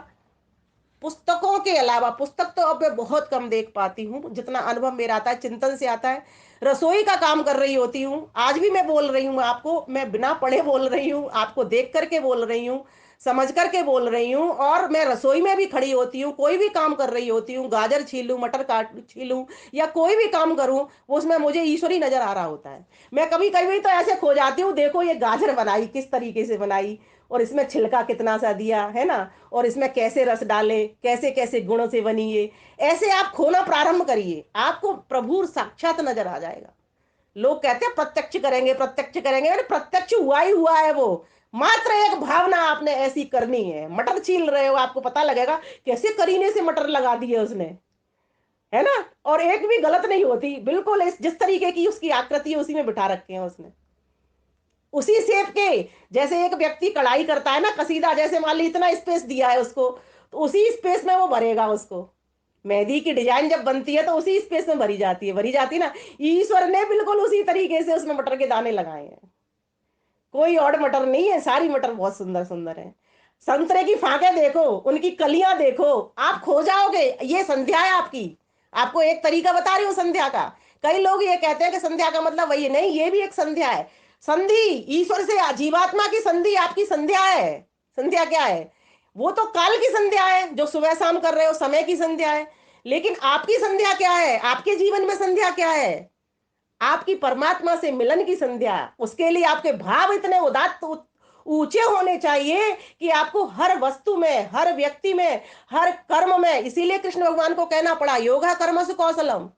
पुस्तकों के अलावा, पुस्तक तो अब मैं बहुत कम देख पाती हूँ, जितना अनुभव मेरा आता है चिंतन से आता है। रसोई का काम कर रही होती हूँ, आज भी मैं बोल रही हूँ आपको, मैं बिना पढ़े बोल रही हूँ, आपको देख करके बोल रही हूँ, समझ करके बोल रही हूँ। और मैं रसोई में भी खड़ी होती हूँ, कोई भी काम कर रही होती हूँ, गाजर छीलूं, मटर काट छीलूं या कोई भी काम करूं, वो उसमें मुझे ईश्वरी नजर आ रहा होता है। मैं कभी कभी तो ऐसे खो जाती हूँ, देखो ये गाजर बनाई किस तरीके से बनाई, और इसमें छिलका कितना सा दिया है ना, और इसमें कैसे रस डाले, कैसे कैसे गुणों से बनी ये। ऐसे आप खोना प्रारंभ करिए, आपको प्रभु साक्षात नजर आ जाएगा। लोग कहते हैं प्रत्यक्ष करेंगे, प्रत्यक्ष करेंगे, अरे प्रत्यक्ष हुआ ही हुआ है। वो मात्र एक भावना आपने ऐसी करनी है। मटर छील रहे हो, आपको पता लगेगा कैसे करीने से मटर लगा दिए उसने, है ना, और एक भी गलत नहीं होती, बिल्कुल जिस तरीके की उसकी आकृति है उसी में बिठा रखे हैं उसने, उसी शेप के। जैसे एक व्यक्ति कढ़ाई करता है ना, कसीदा, जैसे मान ली इतना स्पेस दिया है उसको, तो उसी स्पेस में वो भरेगा उसको। मेहंदी की डिजाइन जब बनती है तो उसी स्पेस में भरी जाती है ना। ईश्वर ने बिल्कुल उसी तरीके से उसमें मटर के दाने लगाए हैं। कोई और मटर नहीं है, सारी मटर बहुत सुंदर सुंदर है। संतरे की फांके देखो, उनकी कलियां देखो, आप खो जाओगे। ये संध्या है आपकी। आपको एक तरीका बता रही हूँ संध्या का। कई लोग ये कहते हैं कि संध्या का मतलब वही नहीं, ये भी एक संध्या है। संधि ईश्वर से, जीवात्मा की संधि आपकी संध्या है। संध्या क्या है? वो तो काल की संध्या है, जो सुबह शाम कर रहे हो, समय की संध्या है। लेकिन आपकी संध्या क्या है? आपके जीवन में संध्या क्या है? आपकी परमात्मा से मिलन की संध्या। उसके लिए आपके भाव इतने उदात्त ऊंचे होने चाहिए कि आपको हर वस्तु में, हर व्यक्ति में, हर कर्म में, इसीलिए कृष्ण भगवान को कहना पड़ा योगा कर्मसु कौशलम,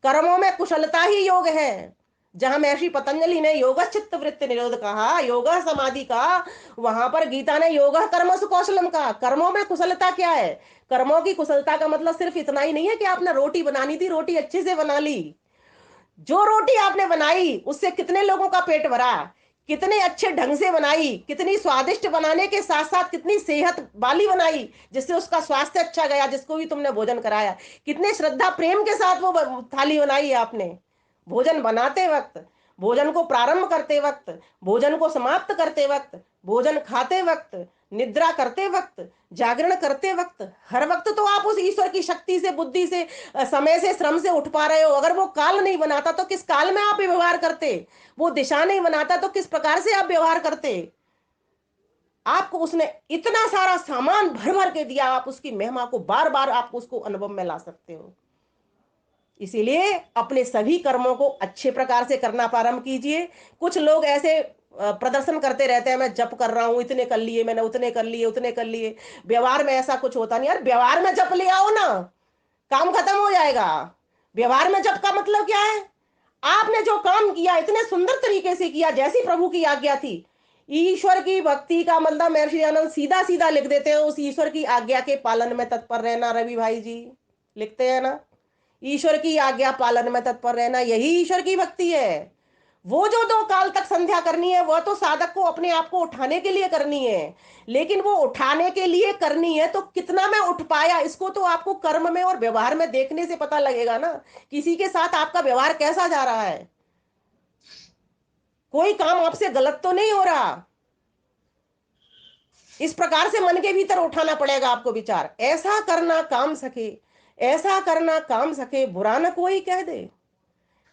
कर्मों में कुशलता ही योग है। जहां महर्षि पतंजलि ने योग चित्त वृत्ति निरोध कहा, योग समाधि कहा, वहां पर गीता ने योग कर्मसु कौशलम कहा। कर्मों में कुशलता क्या है? कर्मों की कुशलता का मतलब सिर्फ इतना ही नहीं है कि आपने रोटी बनानी थी, रोटी अच्छे से बना ली। जो रोटी आपने बनाई उससे कितने लोगों का पेट भरा, कितने अच्छे ढंग से बनाई, कितनी स्वादिष्ट बनाने के साथ साथ कितनी सेहत वाली बनाई, जिससे उसका स्वास्थ्य अच्छा गया, जिसको भी तुमने भोजन कराया, कितने श्रद्धा प्रेम के साथ वो थाली बनाई है आपने। भोजन बनाते वक्त, भोजन को प्रारंभ करते वक्त, भोजन को समाप्त करते वक्त, भोजन खाते वक्त, निद्रा करते वक्त, जागरण करते वक्त, हर वक्त तो आप उस ईश्वर की शक्ति से, बुद्धि से, समय से, श्रम से उठ पा रहे हो। अगर वो काल नहीं बनाता तो किस काल में आप व्यवहार करते? वो दिशा नहीं बनाता तो किस प्रकार से आप व्यवहार करते? आपको उसने इतना सारा सामान भर भर के दिया, आप उसकी महिमा को बार बार आप उसको अनुभव में ला सकते हो। इसीलिए अपने सभी कर्मों को अच्छे प्रकार से करना प्रारंभ कीजिए। कुछ लोग ऐसे प्रदर्शन करते रहते हैं, मैं जप कर रहा हूं, इतने कर लिए मैंने, उतने कर लिए, उतने कर लिए। व्यवहार में ऐसा कुछ होता नहीं यार। व्यवहार में जप ले आओ ना, काम खत्म हो जाएगा। व्यवहार में जप का मतलब क्या है? आपने जो काम किया इतने सुंदर तरीके से किया, जैसी प्रभु की आज्ञा थी। ईश्वर की भक्ति का मतलब महर्षि आनंद सीधा सीधा लिख देते हैं, उस ईश्वर की आज्ञा के पालन में तत्पर रहना। रवि भाई जी लिखते हैं ना, ईश्वर की आज्ञा पालन में तत्पर रहना, यही ईश्वर की भक्ति है। वो जो 2 काल तक संध्या करनी है वह तो साधक को अपने आप को उठाने के लिए करनी है, लेकिन वो उठाने के लिए करनी है तो कितना मैं उठ पाया, इसको तो आपको कर्म में और व्यवहार में देखने से पता लगेगा ना। किसी के साथ आपका व्यवहार कैसा जा रहा है, कोई काम आपसे गलत तो नहीं हो रहा। इस प्रकार से मन के भीतर उठाना पड़ेगा आपको विचार, ऐसा करना काम सके, ऐसा करना काम सके बुरा न कोई कह दे,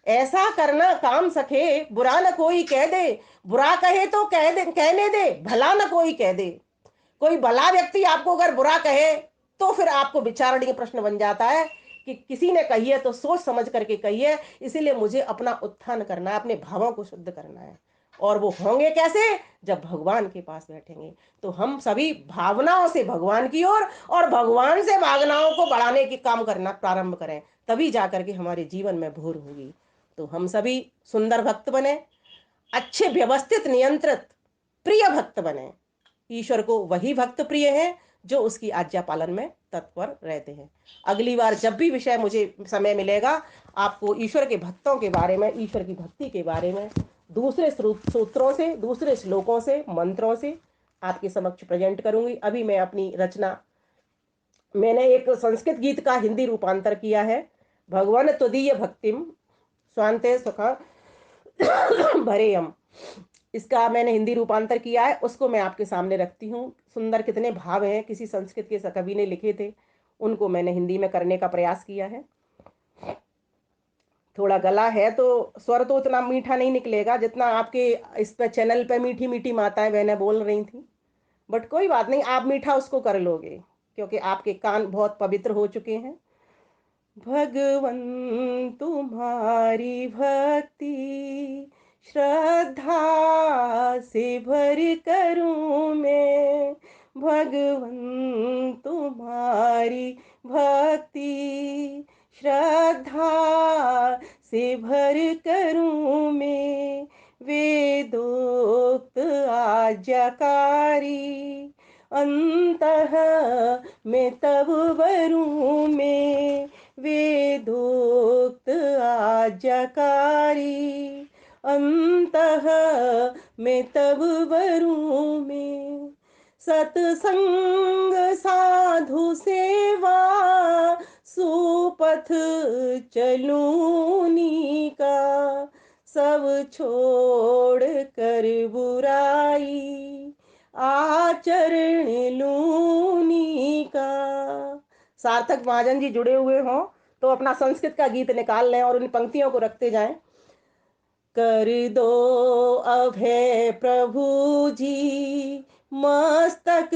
ऐसा करना काम सके बुरा न कोई कह दे, बुरा कहे तो कह दे, कहने दे, भला न कोई कह दे। कोई भला व्यक्ति आपको अगर बुरा कहे तो फिर आपको विचारणीय प्रश्न बन जाता है कि किसी ने कही है तो सोच समझ करके कही है। इसीलिए मुझे अपना उत्थान करना है, अपने भावों को शुद्ध करना है। और वो होंगे कैसे, जब भगवान के पास बैठेंगे। तो हम सभी भावनाओं से भगवान की ओर और भगवान से भावनाओं को बढ़ाने की काम करना प्रारंभ करें, तभी जाकर के हमारे जीवन में भूर होगी। तो हम सभी सुंदर भक्त बने, अच्छे व्यवस्थित नियंत्रित प्रिय भक्त बने। ईश्वर को वही भक्त प्रिय है जो उसकी आज्ञा पालन में तत्पर रहते हैं। अगली बार जब भी विषय मुझे समय मिलेगा, आपको ईश्वर के भक्तों के बारे में, ईश्वर की भक्ति के बारे में दूसरे सूत्रों से, दूसरे श्लोकों से, मंत्रों से आपके समक्ष प्रेजेंट करूंगी। अभी मैं अपनी रचना, मैंने एक संस्कृत गीत का हिंदी रूपांतर किया है, भगवान त्वदीय भक्तिम स्वांते सुखा भरेयम। इसका मैंने हिंदी रूपांतर किया है, उसको मैं आपके सामने रखती हूँ। सुंदर कितने भाव हैं, किसी संस्कृत के कवि ने लिखे थे, उनको मैंने हिंदी में करने का प्रयास किया है। थोड़ा गला है तो स्वर तो उतना मीठा नहीं निकलेगा जितना आपके इस पे चैनल पे मीठी मीठी माताएं बहनें बोल रही थी, बट कोई बात नहीं, आप मीठा उसको कर लोगे क्योंकि आपके कान बहुत पवित्र हो चुके हैं। भगवन तुम्हारी भक्ति श्रद्धा से भर करूं मैं, भगवन तुम्हारी भक्ति श्रद्धा से भर करूं मैं, वेदोक्त आज्ञाकारी अंतः में तब वरूं में, वेदोक्त आज्ञाकारी अंतः में तब वरूं में, सतसंग साधु सेवा सुपथ चलूनी का, सब छोड़ कर बुराई आचरण लूनी का। सार्थक महाजन जी जुड़े हुए हों तो अपना संस्कृत का गीत निकाल लें और उन पंक्तियों को रखते जाएं। कर दो अभय प्रभु जी मस्तक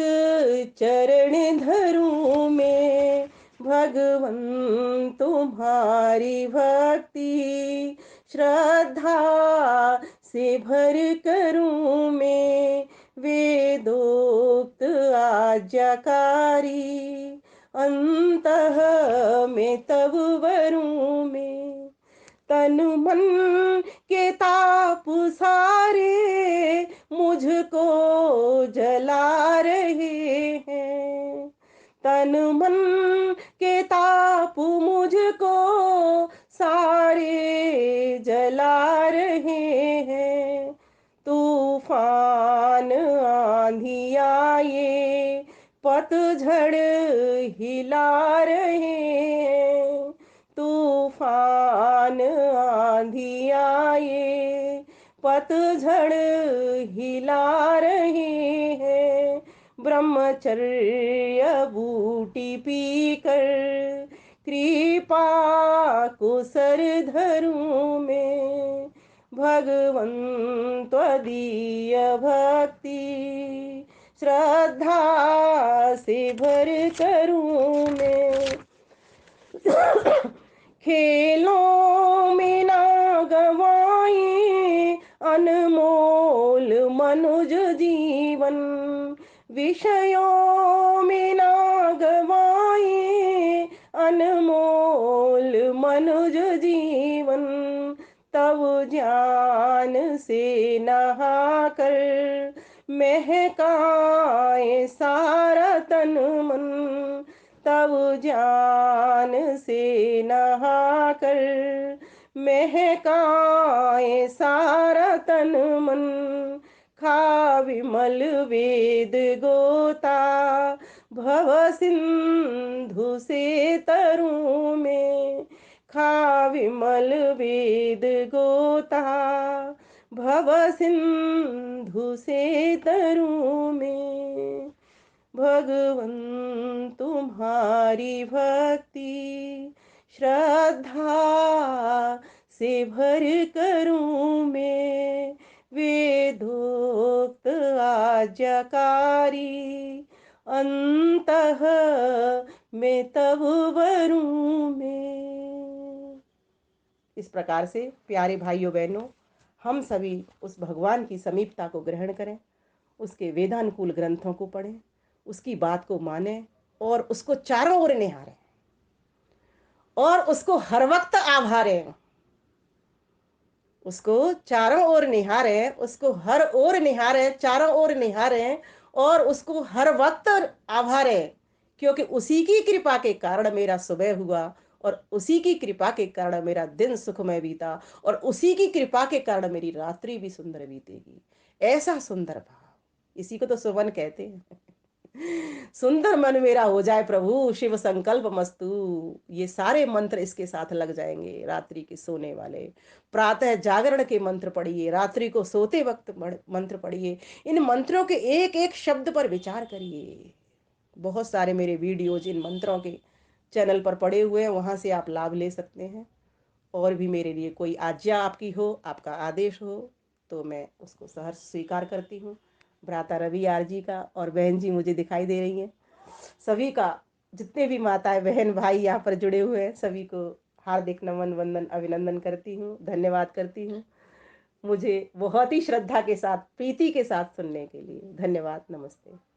चरण धरूं में, भगवन तुम्हारी भक्ति श्रद्धा से भर करूं मैं, वेदोक्त आज्ञाकारी अंतः में तब वरूं में, तन मन के ताप सारे मुझको जला रहे हैं, तन मन के ताप मुझको सारे जला रहे हैं, तूफान आंधी आए पतझड़ हिला रहे हैं, तूफान आंधी आए पतझड़ हिला रहे हैं, ब्रह्मचर्य बूटी पीकर कृपा को सर धरूं मैं, भगवन त्वदीय भक्ति श्रद्धा से भर करूं मैं, खेलों में ना गवाए अनमोल मनुज जीवन, विषयों में ना गवाए अनमोल मनुज जीवन, तब ज्ञान से नहाकर महकाए सारा तन मन, तब ज्ञान से नहाकर महकाए सारा तन मन, खा विमल वेद गोता, भव सिंधु से तरुं में, खा विमल वेद गोता, भव सिंधु से तरुं में। भगवन तुम्हारी भक्ति श्रद्धा से भर करूं मैं, वेदोक्त आज्ञाकारी अंतः में तब वरूं मैं। इस प्रकार से प्यारे भाइयों बहनों, हम सभी उस भगवान की समीपता को ग्रहण करें, उसके वेदानुकूल ग्रंथों को पढ़ें, उसकी बात को माने और उसको चारों ओर निहारें और उसको हर वक्त आभारें। उसको चारों ओर निहारें, उसको हर ओर निहारें, चारों ओर निहारें और उसको हर वक्त आभारें, क्योंकि उसी की कृपा के कारण मेरा सुबह हुआ और उसी की कृपा के कारण मेरा दिन सुखमय बीता और उसी की कृपा के कारण मेरी रात्रि भी सुंदर बीतेगी। ऐसा सुंदर भाव, इसी को तो सुमन कहते हैं। सुंदर मन मेरा हो जाए प्रभु, शिव संकल्प मस्तु। ये सारे मंत्र इसके साथ लग जाएंगे। रात्रि के सोने वाले प्रातः जागरण के मंत्र पढ़िए, रात्रि को सोते वक्त मंत्र पढ़िए। इन मंत्रों के एक एक शब्द पर विचार करिए। बहुत सारे मेरे वीडियोज इन मंत्रों के चैनल पर पड़े हुए हैं, वहां से आप लाभ ले सकते हैं। और भी मेरे लिए कोई आज्ञा आपकी हो, आपका आदेश हो, तो मैं उसको सहर्ष स्वीकार करती हूँ। भ्राता रवि आर जी का और बहन जी मुझे दिखाई दे रही हैं, सभी का, जितने भी माताएं बहन भाई यहाँ पर जुड़े हुए हैं, सभी को हार्दिक नमन वंदन अभिनंदन करती हूँ, धन्यवाद करती हूँ। मुझे बहुत ही श्रद्धा के साथ, प्रीति के साथ सुनने के लिए धन्यवाद। नमस्ते।